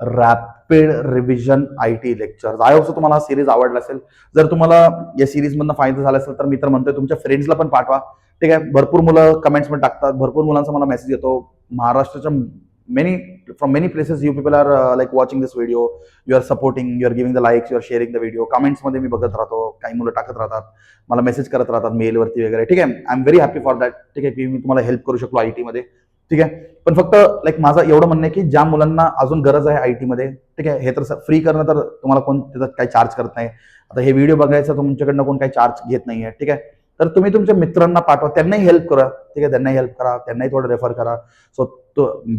rapid revision IT lectures. I hope तुम्हाला हा सिरीज आवडला असेल. जर तुम्हाला या सिरीज मधनं फायदा झाला असेल तर मी तर म्हणतोय तुमच्या फ्रेंड्सला पण पाठवा. ठीक आहे. भरपूर मुलं कमेंट्स मध्ये टाकतात, भरपूर मुलांचा मला मेसेज येतो. महाराष्ट्राच्या from many places you people are like watching this video, you are supporting, you are giving the likes, you are sharing the video. Comments मध्ये मी बघत राहतो, काही मुलं टाकत राहतात, मला मेसेज करत राहतात मेलवरती वगैरे. ठीक आहे. I am very happy for that. ठीक आहे की मी तुम्हाला हेल्प करू शकलो IT मध्ये. ठीक आहे. पण फक्त लाईक माझं एवढं म्हणणं आहे की ज्या मुलांना अजून गरज आहे IT मध्ये, ठीक आहे, हे तर फ्री करणं तर तुम्हाला कोण त्याच्यात काही चार्ज करत नाही. आता हे व्हिडिओ बघायचं तुमच्याकडनं कोण काही चार्ज घेत नाहीये. ठीक आहे. तर तुम्ही तुमच्या मित्रांना पाठवा, त्यांनाही हेल्प करा. ठीक आहे. त्यांनाही हेल्प करा, त्यांनाही थोडं रेफर करा. सो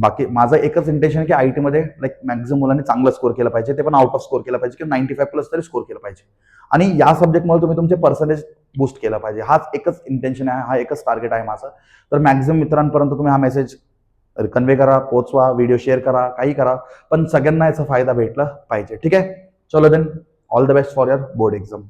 बाकी माझं एकच इंटेन्शन आहे की IT मध्ये लाईक मॅक्झिमम मुलांनी चांगलं स्कोर केलं पाहिजे, ते पण आउट ऑफ स्कोर केलं पाहिजे किंवा 95+ तरी स्कोर केलं पाहिजे. आणि या सब्जेक्टमुळे तुम्ही तुमचे पर्सेंटेज बूस्ट केलं पाहिजे. हाच एकच इंटेन्शन आहे, हा एकच टार्गेट आहे माझं. तर मॅक्झिमम मित्रांपर्यंत तुम्ही हा मेसेज कन्वे करा, पोहोचवा, व्हिडिओ शेअर करा, काही करा, पण सगळ्यांना याचा फायदा भेटला पाहिजे. ठीक आहे. चलो then, all the best for your board exam.